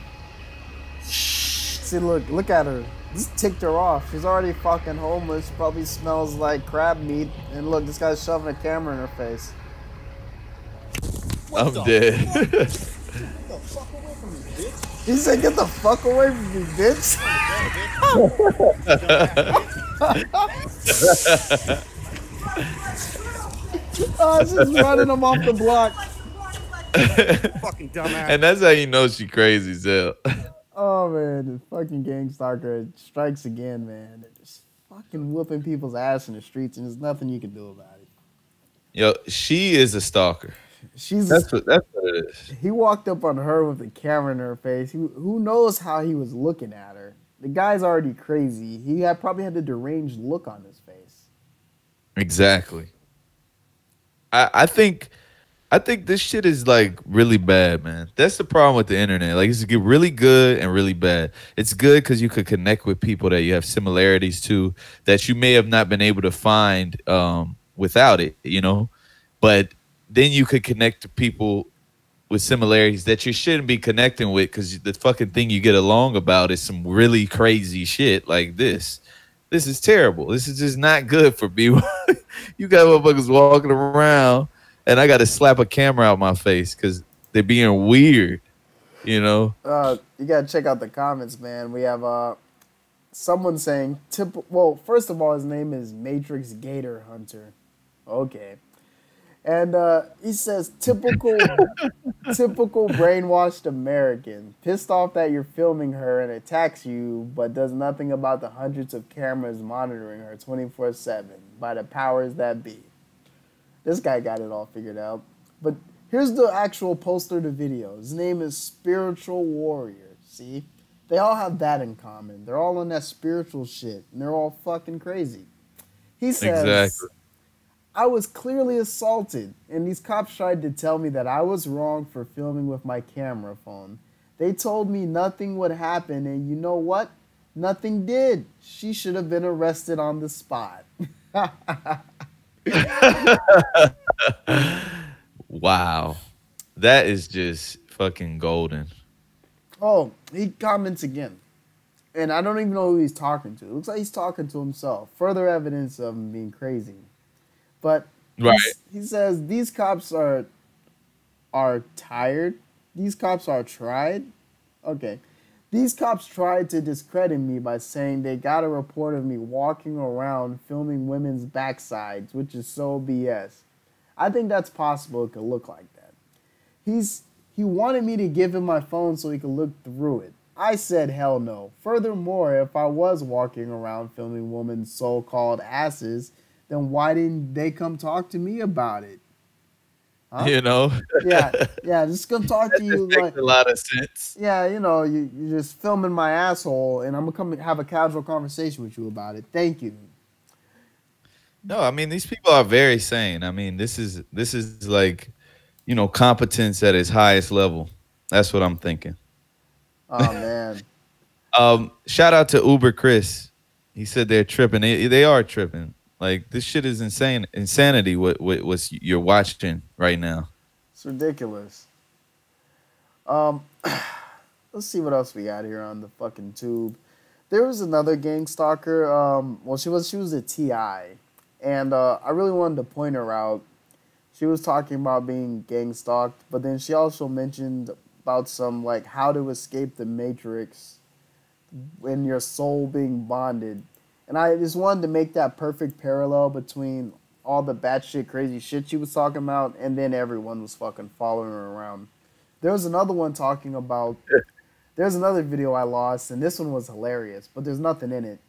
See, look at her. Just ticked her off. She's already fucking homeless. Probably smells like crab meat. And look, this guy's shoving a camera in her face. I'm dead. He said, "Get the fuck away from me, bitch." Oh, she's running him off the block. Fucking dumbass. And that's how you know she crazy as hell. Oh man, the fucking gang stalker strikes again, man. They're just fucking whooping people's ass in the streets, and there's nothing you can do about it. Yo, she is a stalker. That's what it is. He walked up on her with the camera in her face. Who knows how he was looking at her? The guy's already crazy. He probably had a deranged look on his face. Exactly. I think this shit is like really bad, man. That's the problem with the internet. Like, it's really good and really bad. It's good because you could connect with people that you have similarities to that you may have not been able to find without it, But then you could connect to people with similarities that you shouldn't be connecting with because the fucking thing you get along about is some really crazy shit like this. This is terrible. This is just not good for people. You got motherfuckers walking around and I got to slap a camera out my face because they're being weird, You got to check out the comments, man. We have someone saying, well, first of all, his name is Matrix Gator Hunter. Okay. And he says, typical brainwashed American, pissed off that you're filming her and attacks you, but does nothing about the hundreds of cameras monitoring her 24/7 by the powers that be. This guy got it all figured out. But here's the actual poster of the video. His name is Spiritual Warrior. See? They all have that in common. They're all on that spiritual shit, and they're all fucking crazy. He says... Exactly. I was clearly assaulted, and these cops tried to tell me that I was wrong for filming with my camera phone. They told me nothing would happen, and you know what? Nothing did. She should have been arrested on the spot. Wow. That is just fucking golden. Oh, he comments again. And I don't even know who he's talking to. It looks like he's talking to himself. Further evidence of him being crazy. But right. He says these cops are tired. These cops are tried. Okay. These cops tried to discredit me by saying they got a report of me walking around filming women's backsides, which is so BS. I think that's possible it could look like that. He wanted me to give him my phone so he could look through it. I said hell no. Furthermore, if I was walking around filming women's so-called asses, then why didn't they come talk to me about it? Huh? You know? Yeah, just come talk to you. Makes like a lot of sense. Yeah, you know, you're just filming my asshole, and I'm gonna come and have a casual conversation with you about it. Thank you. No, I mean, these people are very sane. I mean, this is like, you know, competence at its highest level. That's what I'm thinking. Oh man. Shout out to Uber Chris. He said they're tripping. They are tripping. Like, this shit is insanity. What you're watching right now? It's ridiculous. Let's see what else we got here on the fucking tube. There was another gang stalker. Well, she was a TI, and I really wanted to point her out. She was talking about being gang stalked, but then she also mentioned about some, like, how to escape the Matrix when your soul being bonded. And I just wanted to make that perfect parallel between all the batshit crazy shit she was talking about and then everyone was fucking following her around. There was another one talking about, there's another video I lost, and this one was hilarious, but there's nothing in it.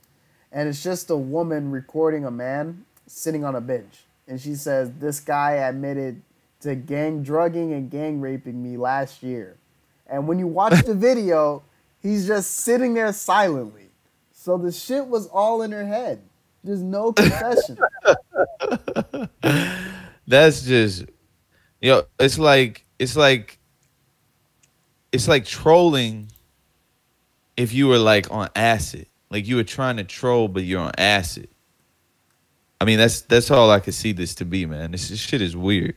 And it's just a woman recording a man sitting on a bench. And she says, this guy admitted to gang drugging and gang raping me last year. And when you watch the video, he's just sitting there silently. So the shit was all in her head. There's no confession. That's just, you know, it's like trolling if you were like on acid. Like you were trying to troll, but you're on acid. I mean, that's all I could see this to be, man. This shit is weird.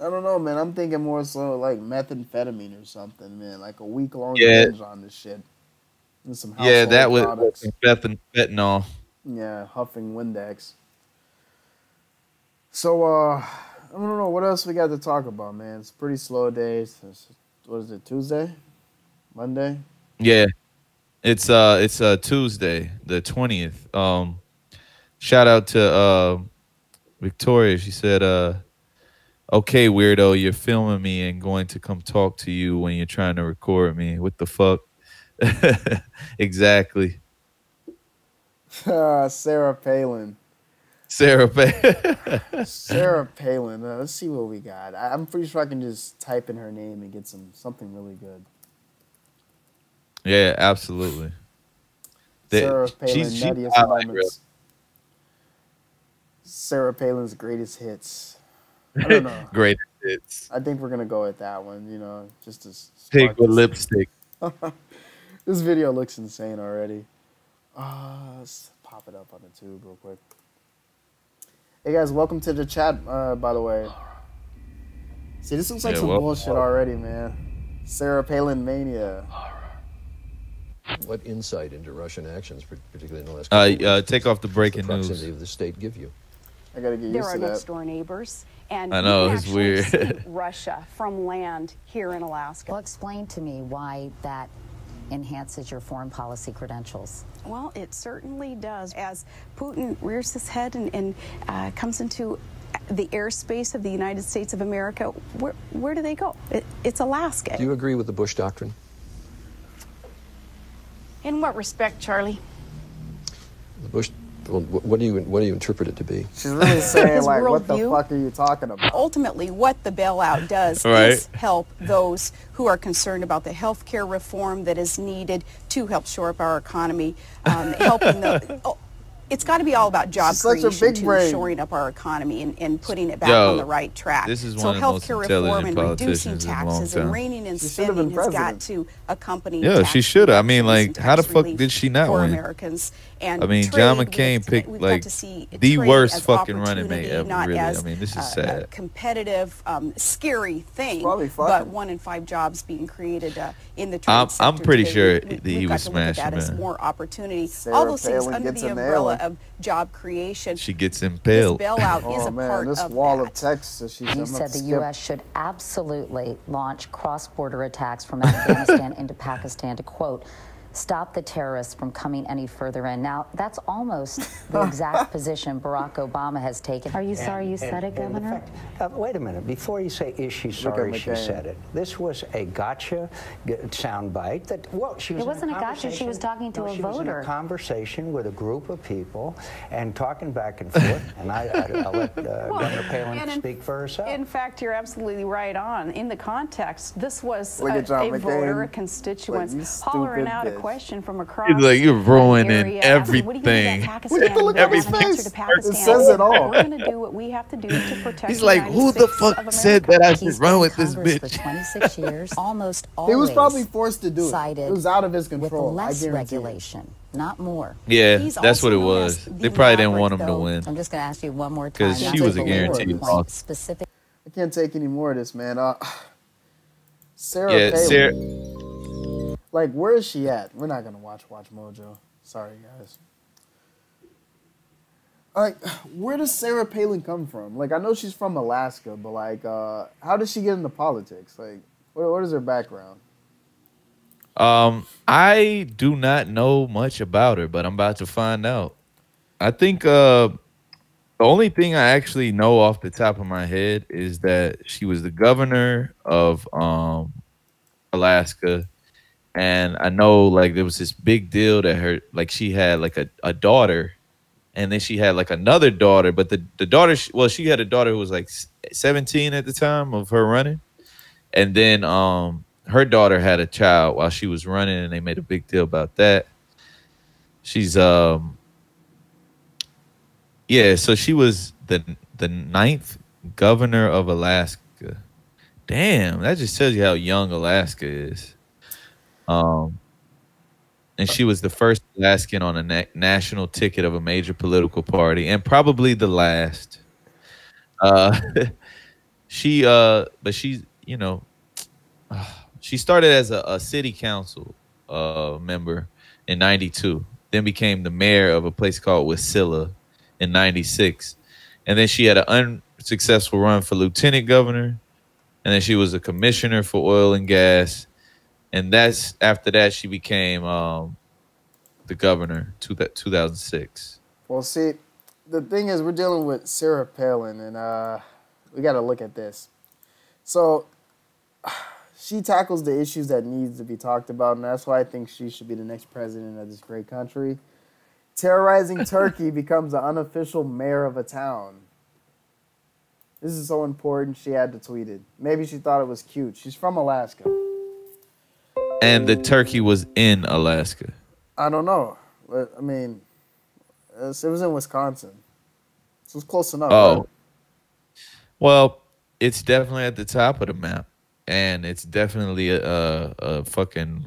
I don't know, man. I'm thinking more so like methamphetamine or something, man. Like a week-long binge on this shit. And some household that was products. fentanyl. Yeah, huffing Windex. So, I don't know. What else we got to talk about, man? It's a pretty slow day. What is it, Tuesday? Monday? Yeah. It's Tuesday, the 20th. Shout out to Victoria. She said, okay, weirdo, you're filming me and going to come talk to you when you're trying to record me. What the fuck? Exactly. Sarah Palin. Sarah Palin. Sarah Palin. Let's see what we got. I'm pretty sure I can just type in her name and get something really good. Yeah, absolutely. Sarah Palin, nuttiest moments. Sarah Palin's greatest hits. I don't know. Greatest hits. I think we're gonna go with that one. You know, just to pig with lipstick. This video looks insane already. Let's pop it up on the tube real quick. Hey guys, welcome to the chat. By the way, see, this looks like some bullshit already, man. Sarah Palin mania. What insight into Russian actions, particularly in the last couple of weeks, take off the breaking news. proximity of the state give you? I gotta get used to that. There are next door neighbors, and I know, you can it's actually weird. see Russia from land here in Alaska. Well, explain to me why that enhances your foreign policy credentials. Well, it certainly does. As Putin rears his head and comes into the airspace of the United States of America, where do they go? It's Alaska. Do you agree with the Bush doctrine? In what respect, Charlie? The Bush. Well, what do you interpret it to be? She's really saying, like, what the fuck are you talking about? Ultimately, what the bailout does is help those who are concerned about the health care reform that is needed to help shore up our economy, helping the... it's got to be all about job She's such a creation, big too, brain. shoring up our economy and putting it back Yo, on the right track. this is So one of the most healthcare reform intelligent and reducing politicians in a long taxes and time. reining in She should have been spending has got president. to accompany Yeah, tax she should have. I mean, reductions like, and how the tax fuck relief did she not for win? Americans. And I mean, John trade McCain with- picked we've like got to see the trade worst as fucking running mate opportunity, ever. not Really, as I mean, this is a sad. competitive, scary thing, probably but fucking. 1 in 5 jobs being created in the trade I'm sector pretty today. sure We- that he we've got was to look at smashing, that as man. more opportunity. Sarah All those things Palin under gets the a umbrella nail. of job creation. She gets This impaled. bailout is Oh a man, part this of wall that. of text that she You said the U.S. should absolutely launch cross-border attacks from Afghanistan into Pakistan to, quote, stop the terrorists from coming any further in. Now, that's almost the exact position Barack Obama has taken. Are you sorry you said it, Governor? Wait a minute. Before you say, is she Look sorry at she McCain. said it? This was a gotcha soundbite that, well, she was It wasn't in a gotcha. She was conversation- talking to no, a she was in voter. a conversation with a group of people and talking back and forth, and I'll let Governor Palin speak for herself. In fact, you're absolutely right on. In the context, this was Look a, at John a voter, a McCain. constituent, Like, you hollering stupid out a bitch. question from across He's like, you're an ruining area, asking, what are you gonna do everything. about Pakistan? Look at the look We on his have an answer face. to Pakistan. It says it all. We're going to do what we have to do to protect He's the like, United who the States fuck of said America. that I should He's run been in with this Congress bitch? for 26 years, almost always He was probably forced to do it. sided It was out of his with control. I less guarantee it. regulation, not more. Yeah, He's that's what also it known was. as They the probably didn't Maverick, want him to though. win. I'm just going to ask you one more time. 'Cause not she to was a belabor the guaranteed point loss. Specific. I can't take any more of this, man. Sarah Yeah, Palin. Sarah. Like, where is she at? We're not gonna watch Mojo. Sorry, guys. Like, where does Sarah Palin come from? Like, I know she's from Alaska, but like, how did she get into politics? Like, what is her background? I do not know much about her, but I'm about to find out. I think the only thing I actually know off the top of my head is that she was the governor of Alaska, and I know like there was this big deal that her like she had like a daughter, and then she had like another daughter, but the daughter she had a daughter who was like 17 at the time of her running, and then her daughter had a child while she was running, and they made a big deal about that. She's yeah, so she was the 9th governor of Alaska. Damn, that just tells you how young Alaska is. And she was the first Alaskan on a national ticket of a major political party, and probably the last. But she's, you know, she started as a city council member in '92, then became the mayor of a place called Wasilla in '96, and then she had an unsuccessful run for lieutenant governor, and then she was a commissioner for oil and gas, and that's after that she became the governor 2006. Well, see, the thing is, we're dealing with Sarah Palin, and we got to look at this. So she tackles the issues that needs to be talked about, and that's why I think she should be the next president of this great country. Terrorizing Turkey becomes the unofficial mayor of a town. This is so important, she had to tweet it. Maybe she thought it was cute. She's from Alaska. And the turkey was in Alaska. I don't know. I mean, it was in Wisconsin. So it's close enough. Oh. Right? Well, it's definitely at the top of the map. And it's definitely a fucking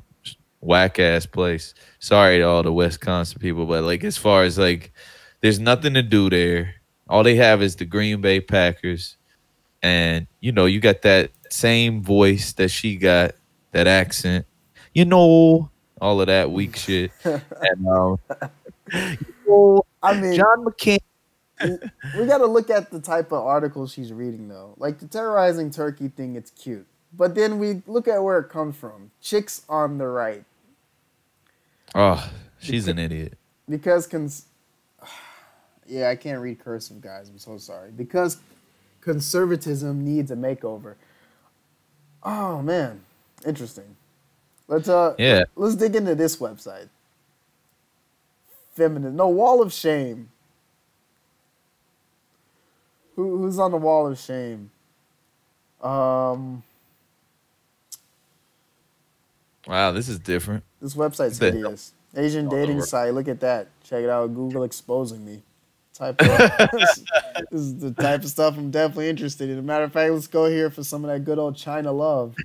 whack-ass place. Sorry to all the Wisconsin people, but, like, as far as, like, there's nothing to do there. All they have is the Green Bay Packers. And, you know, you got that same voice that she got, that accent. You know, all of that weak shit. And, I mean, John McCain. We got to look at the type of article she's reading, though. Like, the terrorizing Turkey thing, it's cute. But then we look at where it comes from. Chicks on the right. Oh, she's an idiot. Because, yeah, I can't read cursive, guys. I'm so sorry. Because conservatism needs a makeover. Oh, man. Interesting. Let's dig into this website. Feminist. No, Wall of Shame. Who's on the Wall of Shame? Wow, this is different. This website's hideous. Asian dating site. Look at that. Check it out. Google exposing me. This is the type of stuff I'm definitely interested in. As a matter of fact, let's go here for some of that good old China love.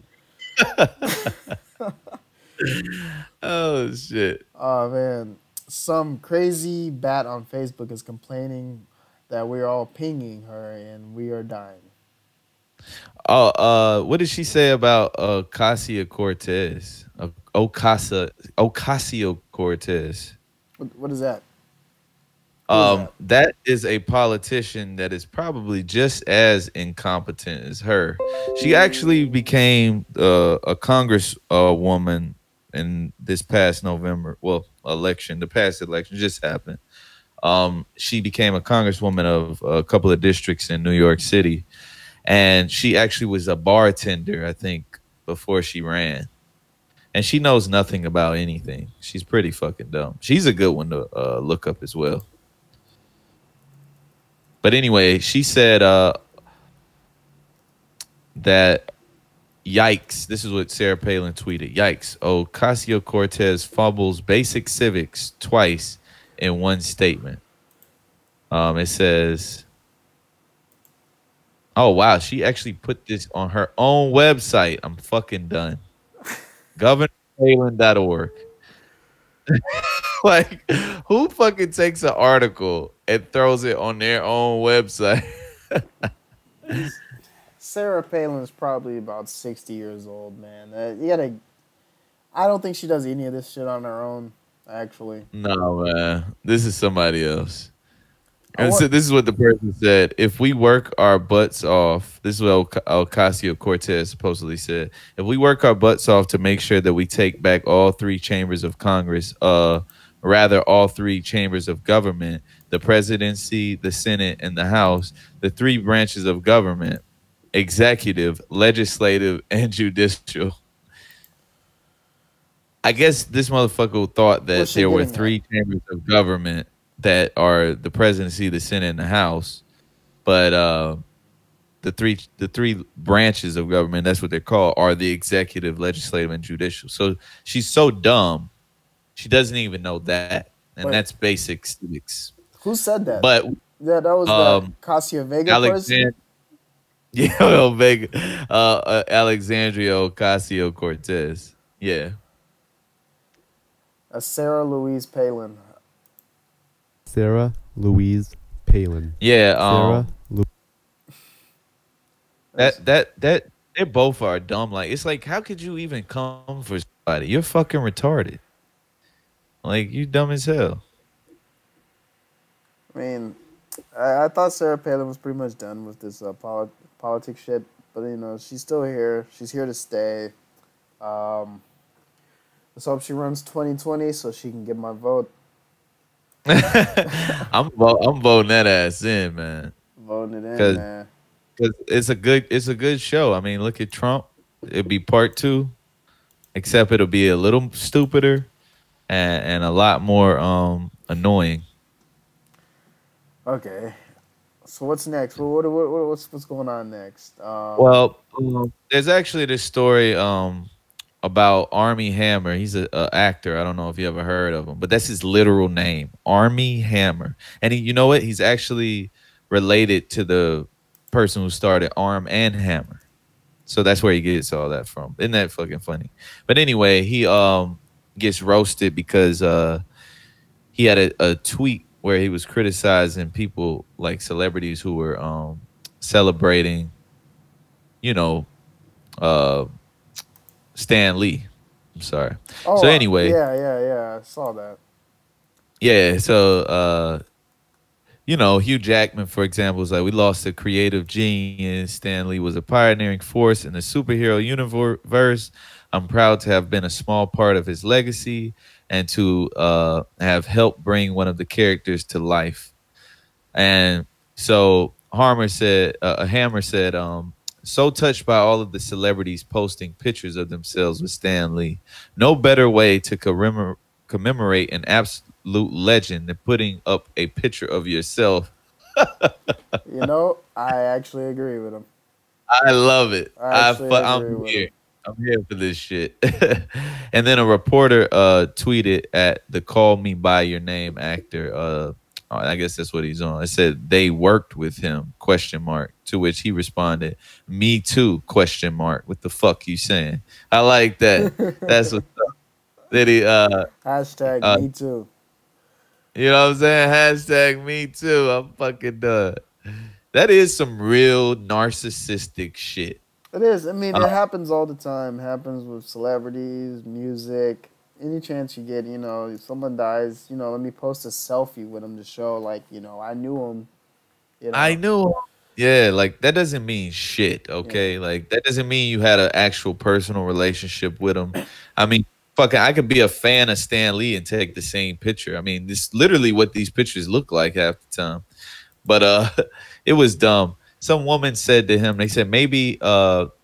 Oh shit. Oh man. Some crazy bat on Facebook is complaining that we're all pinging her and we are dying. Oh, what did she say about Ocasio-Cortez? Ocasio-Cortez. What is that? That is a politician that is probably just as incompetent as her. She actually became a congresswoman in this past November. Well, the past election just happened. She became a congresswoman of a couple of districts in New York City, and she actually was a bartender, I think, before she ran. And she knows nothing about anything. She's pretty fucking dumb. She's a good one to look up as well. But anyway, she said that, yikes, this is what Sarah Palin tweeted. Yikes, Ocasio-Cortez fumbles basic civics twice in one statement. It says, oh, wow, she actually put this on her own website. I'm fucking done. GovernorPalin.org. Like, who fucking takes an article and throws it on their own website? Sarah Palin is probably about 60 years old, man. I don't think she does any of this shit on her own, actually. No, man. This is somebody else. And so this is what the person said. If we work our butts off, this is what Ocasio-Cortez supposedly said. If we work our butts off to make sure that we take back all three chambers of Congress, rather all three chambers of government, the presidency, the Senate, and the House, the three branches of government, executive, legislative, and judicial. I guess this motherfucker thought that there were three chambers of government that are the presidency, the Senate, and the House, but the three branches of government, that's what they're called, are the executive, legislative, and judicial. So she's so dumb, she doesn't even know that, and that's basic civics. Who said that? But that was the Casio Vega person. Yeah, Vega, Alexandria Ocasio-Cortez. Yeah, Sarah Louise Palin. Sarah Louise Palin. Yeah. That they both are dumb. Like, it's like, how could you even come for somebody? You're fucking retarded. Like, you dumb as hell. I mean, I thought Sarah Palin was pretty much done with this politics shit, but you know, she's still here. She's here to stay. Let's hope she runs 2020 so she can get my vote. I'm voting that ass in, man. Voting it in, man. Because it's a good show. I mean, look at Trump. It'd be part 2, except it'll be a little stupider and a lot more annoying. Okay, so what's next? What's going on next? Well, there's actually this story about Armie Hammer. He's an actor. I don't know if you ever heard of him, but that's his literal name, Armie Hammer. And you know what? He's actually related to the person who started Arm & Hammer. So that's where he gets all that from. Isn't that fucking funny? But anyway, he gets roasted because he had a tweet where he was criticizing people like celebrities who were celebrating, you know, Stan Lee. I'm sorry. Oh, so anyway. Yeah. I saw that. Yeah. So, you know, Hugh Jackman, for example, was like, we lost a creative genius. Stan Lee was a pioneering force in the superhero universe. I'm proud to have been a small part of his legacy and to have helped bring one of the characters to life. And so Hammer said, so touched by all of the celebrities posting pictures of themselves with Stan Lee. No better way to commemorate an absolute legend than putting up a picture of yourself. You know, I actually agree with him. I love it. I'm here. I'm here for this shit. And then a reporter tweeted at the "Call Me by Your Name" actor. I guess that's what he's on. It said they worked with him ? To which he responded, "Me too ? What the fuck you saying?" I like that. That's what. That he Hashtag me too. You know what I'm saying? Hashtag me too. I'm fucking done. That is some real narcissistic shit. It is. I mean, it happens all the time. It happens with celebrities, music. Any chance you get, if someone dies, let me post a selfie with them to show, like, I knew him. I knew him. Yeah, like, that doesn't mean shit, okay? Yeah. Like, that doesn't mean you had an actual personal relationship with him. I mean, fucking, I could be a fan of Stan Lee and take the same picture. I mean, this is literally what these pictures look like half the time. But it was dumb. Some woman said to him, they said, maybe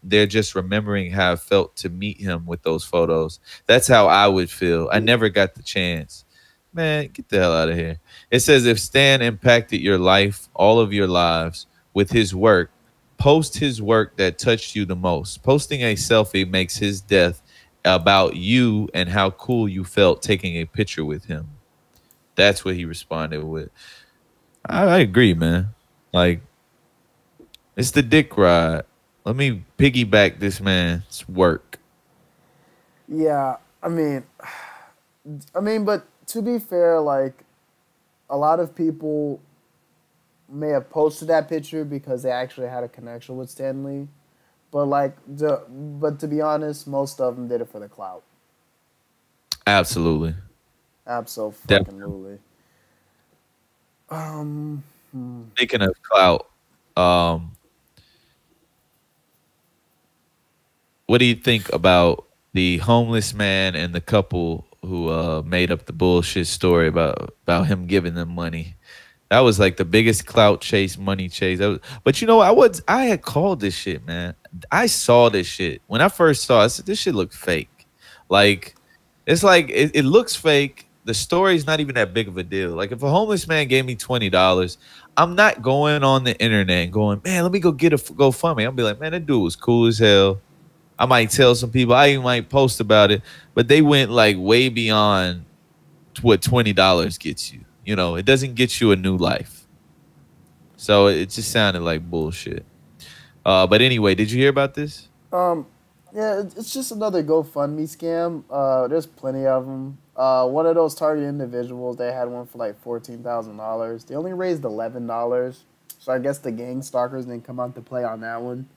they're just remembering how it felt to meet him with those photos. That's how I would feel. I never got the chance. Man, get the hell out of here. It says, if Stan impacted your life, all of your lives, with his work, post his work that touched you the most. Posting a selfie makes his death about you and how cool you felt taking a picture with him. That's what he responded with. I agree, man. Like, it's the dick ride. Let me piggyback this man's work. Yeah, I mean, but to be fair, like, a lot of people may have posted that picture because they actually had a connection with Stan Lee. But but to be honest, most of them did it for the clout. Absolutely. Absolutely. Speaking of clout, what do you think about the homeless man and the couple who made up the bullshit story about him giving them money? That was like the biggest clout chase, money chase. But you know, I had called this shit, man. I saw this shit. When I first saw it, I said, this shit looked fake. Like, it's like, it looks fake. The story's not even that big of a deal. Like, if a homeless man gave me $20, I'm not going on the internet and going, man, let me go get a GoFundMe. I'll be like, man, that dude was cool as hell. I might tell some people. I even might post about it. But they went, like, way beyond what $20 gets you. You know, it doesn't get you a new life. So it just sounded like bullshit. But anyway, did you hear about this? Yeah, it's just another GoFundMe scam. There's plenty of them. One of those targeted individuals, they had one for like $14,000. They only raised $11. So I guess the gang stalkers didn't come out to play on that one.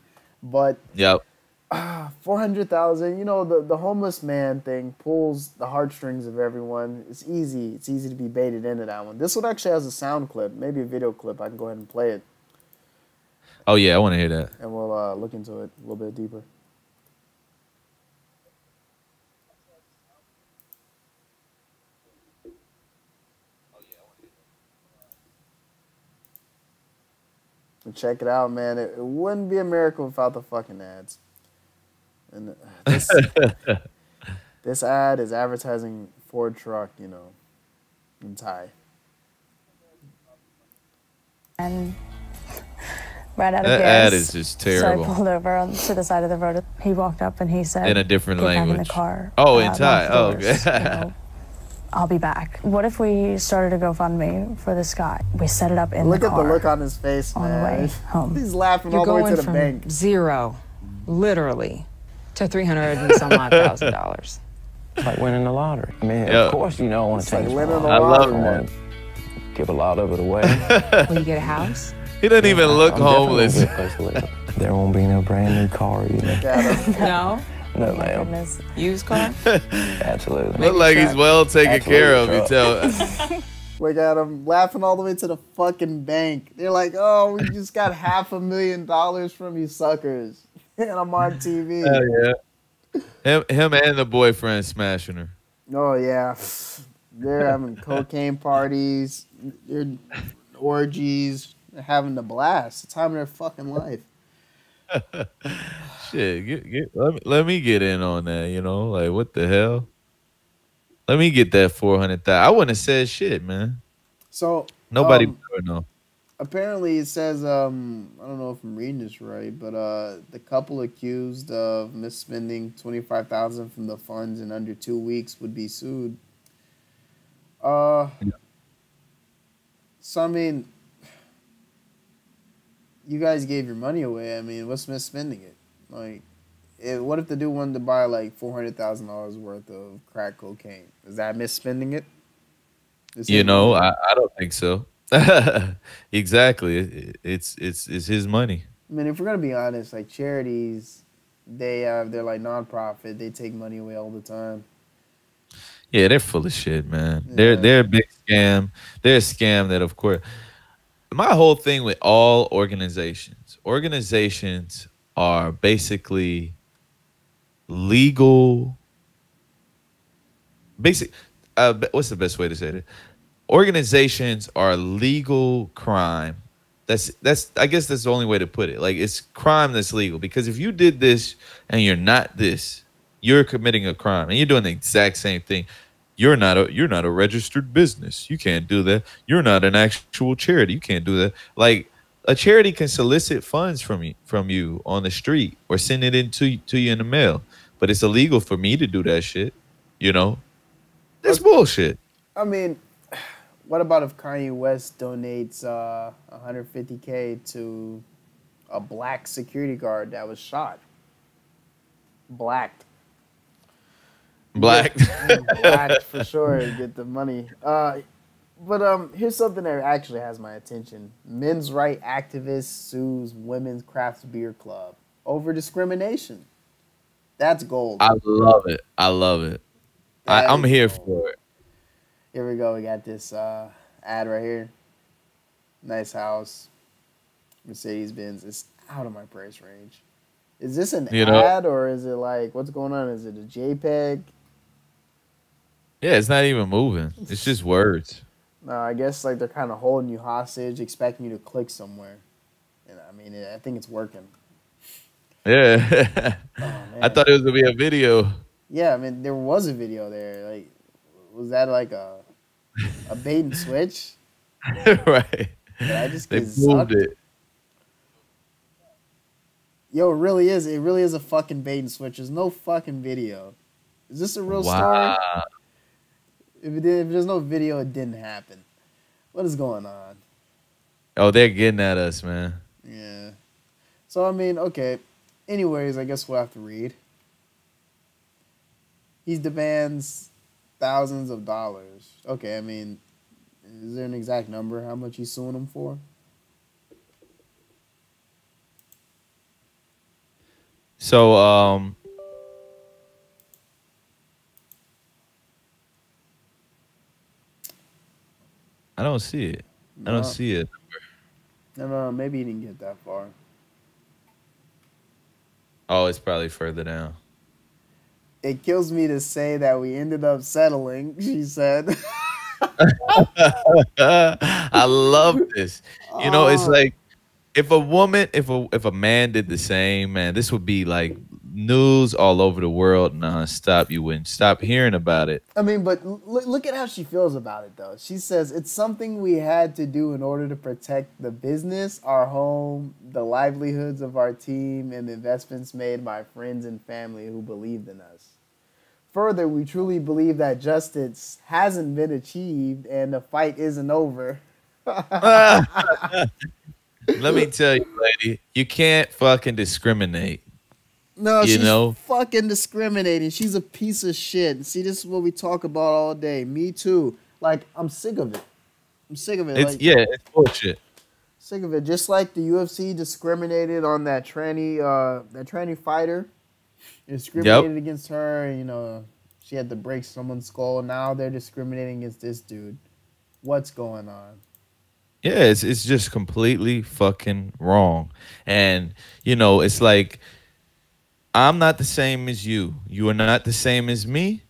But yep. 400,000. You know, the homeless man thing pulls the heartstrings of everyone. It's easy. It's easy to be baited into that one. This one actually has a sound clip, maybe a video clip. I can go ahead and play it. Oh yeah, I want to hear that. And we'll look into it a little bit deeper. Check it out, man. It wouldn't be America without the fucking ads. And this ad is advertising Ford truck, you know, in Thai. And ran out of that gas. Ad is just terrible. So I pulled over to the side of the road. He walked up and he said, in a different "Get language." back in the car. Oh, in Thai. Oh, okay. You know, I'll be back. What if we started a GoFundMe for this guy? We set it up in the car. Look at the look on his face, man. On the way home. He's laughing all the way to the bank. Zero, literally, to $300 and some odd $1,000. It's like winning the lottery. I mean, Yep. of course, you know, I want to take winning the I love I it. want to give a lot of it away. Will you get a house? He doesn't even look I'm definitely homeless. gonna get a place to live. There won't be no brand new car, you know. No? No, ma'am. Used car? Absolutely. Look like he's well taken care of. You Absolutely. tell. Look at him laughing all the way to the fucking bank. They're like, "Oh, we just got $500,000 from you suckers," and I'm on TV. Hell yeah. Him and the boyfriend smashing her. Oh yeah, they're having cocaine parties, they're orgies, they're having a blast. It's time of their fucking life. Shit, let me get in on that. You know, like, what the hell? Let me get that 400,000. I wouldn't have said shit, man. So nobody would ever know. apparently it says I don't know if I'm reading this right, but the couple accused of misspending $25,000 from the funds in under 2 weeks would be sued. So I mean, you guys gave your money away. I mean, what's misspending it? Like, what if the dude wanted to buy like $400,000 worth of crack cocaine? Is that misspending it? You know, I don't think so. Exactly. It's his money. I mean, if we're gonna be honest, like charities, they're like nonprofit. They take money away all the time. Yeah, they're full of shit, man. Yeah. They're a big scam. They're a scam that, of course. My whole thing with all organizations are basically legal. What's the best way to say it? Organizations are legal crime. That's I guess that's the only way to put it. Like, it's crime that's legal, because if you did this and you're not this, you're committing a crime, and you're doing the exact same thing. You're not a registered business. You can't do that. You're not an actual charity. You can't do that. Like, a charity can solicit funds from you on the street or send it to you in the mail, but it's illegal for me to do that shit. You know, that's bullshit. I mean, what about if Kanye West donates $150K to a black security guard that was shot? Blacked for sure. Get the money. But here's something that actually has my attention. Men's right activist sues Women's Crafts Beer Club over discrimination. That's gold. I love it. I'm here for it. Here we go. We got this ad right here. Nice house. Mercedes-Benz. It's out of my price range. Is this an ad or is it like, what's going on? Is it a JPEG? Yeah, it's not even moving. It's just words. No, I guess like they're kind of holding you hostage, expecting you to click somewhere. And I mean, I think it's working. Yeah. I thought it was going to be a video. Yeah, I mean, there was a video there. Like, was that like a bait and switch? Right. Did I just they get moved sucked? it. Yo, it really is. It really is a fucking bait and switch. There's no fucking video. Is this a real story? If there's no video, it didn't happen. What is going on? Oh, they're getting at us, man. Yeah. So, I mean, okay. Anyways, I guess we'll have to read. He demands thousands of dollars. Okay, I mean, is there an exact number how much he's suing him for? So, I don't see it. I don't see it. No, maybe he didn't get that far. Oh, it's probably further down. It kills me to say that we ended up settling, she said. I love this. You know, it's like, if a man did the same, man, this would be like news all over the world nonstop. You wouldn't stop hearing about it. I mean, but look at how she feels about it, though. She says, it's something we had to do in order to protect the business, our home, the livelihoods of our team, and the investments made by friends and family who believed in us. Further, we truly believe that justice hasn't been achieved and the fight isn't over. Let me tell you, lady, you can't fucking discriminate. No, she's fucking discriminating. She's a piece of shit. See, this is what we talk about all day. Me too. Like, I'm sick of it. It's bullshit. Sick of it. Just like the UFC discriminated on that tranny fighter. Discriminated against her. You know, she had to break someone's skull. Now they're discriminating against this dude. What's going on? Yeah, it's just completely fucking wrong. And, you know, it's like, I'm not the same as you. You are not the same as me.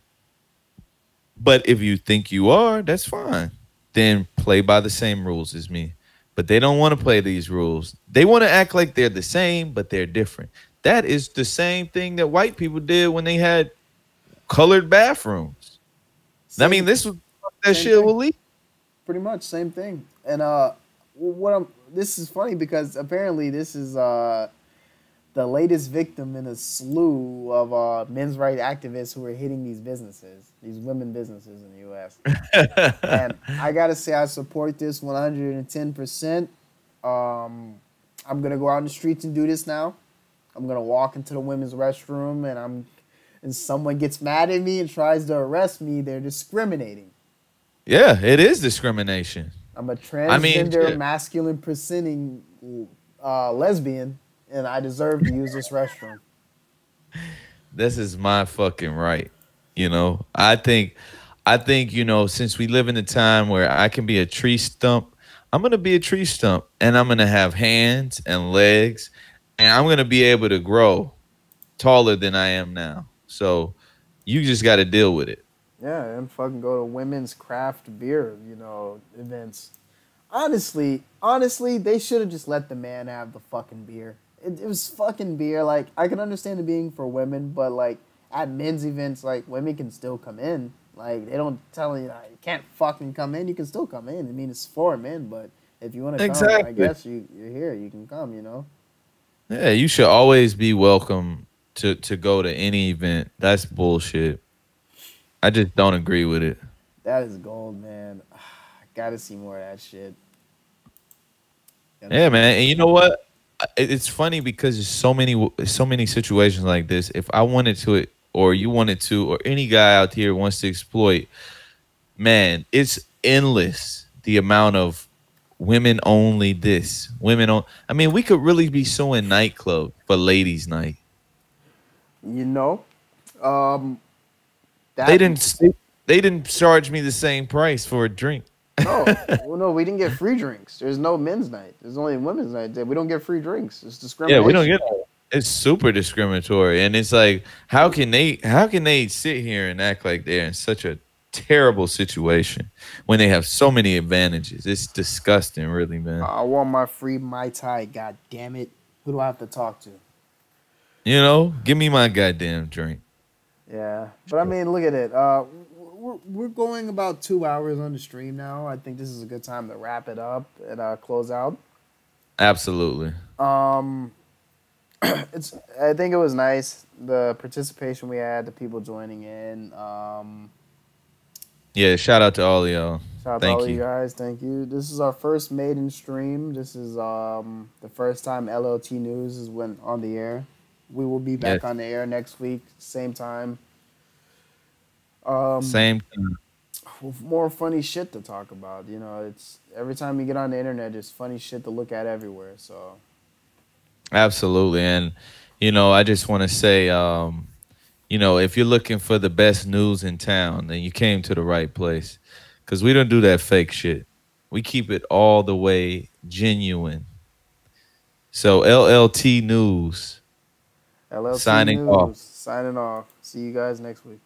But if you think you are, that's fine. Then play by the same rules as me. But they don't want to play these rules. They want to act like they're the same, but they're different. That is the same thing that white people did when they had colored bathrooms. I mean, this was that shit will leave. Pretty much same thing. And this is funny because apparently this is the latest victim in a slew of men's rights activists who are hitting these businesses, these women businesses in the U.S. And I gotta say, I support this 110%. I'm gonna go out in the streets and do this now. I'm gonna walk into the women's restroom and someone gets mad at me and tries to arrest me. They're discriminating. Yeah, it is discrimination. I'm a transgender, masculine presenting lesbian, and I deserve to use this restroom. This is my fucking right. You know, I think, you know, since we live in a time where I can be a tree stump, I'm going to be a tree stump, and I'm going to have hands and legs, and I'm going to be able to grow taller than I am now. So you just got to deal with it. Yeah, and fucking go to women's craft beer, events. Honestly, they should have just let the man have the fucking beer. It was fucking beer. Like, I can understand it being for women, but like at men's events, like women can still come in. Like, they don't tell you you can't fucking come in. You can still come in. I mean, it's for men, but if you want to come, I guess you're here. You can come. Yeah, you should always be welcome to go to any event. That's bullshit. I just don't agree with it. That is gold, man. I gotta see more of that shit. Yeah, man. And you know what? It's funny because there's so many situations like this. If I wanted to, or you wanted to, or any guy out here wants to exploit, man, it's endless. The amount of women only this, women on. I mean, we could really be suing nightclub for ladies' night. They didn't charge me the same price for a drink. No, we didn't get free drinks. There's no men's night. There's only women's night. We don't get free drinks. It's discrimination. Yeah, we don't get it. It's super discriminatory, and it's like, how can they sit here and act like they're in such a terrible situation when they have so many advantages? It's disgusting, really, man. I want my free Mai Tai. God damn it! Who do I have to talk to? Give me my goddamn drink. Yeah, but I mean, look at it. We're going about 2 hours on the stream now. I think this is a good time to wrap it up and close out. Absolutely. I think it was nice, the participation we had, the people joining in. Yeah, shout out to all of y'all. Shout out to all you guys. Thank you. This is our first maiden stream. This is the first time LLT News went on the air. We will be back on the air next week, same time. Same time. With more funny shit to talk about. It's every time you get on the internet, there's funny shit to look at everywhere. So, absolutely, and I just want to say, if you're looking for the best news in town, then you came to the right place, because we don't do that fake shit. We keep it all the way genuine. So LLT News. LLT signing News. off. Signing off. See you guys next week.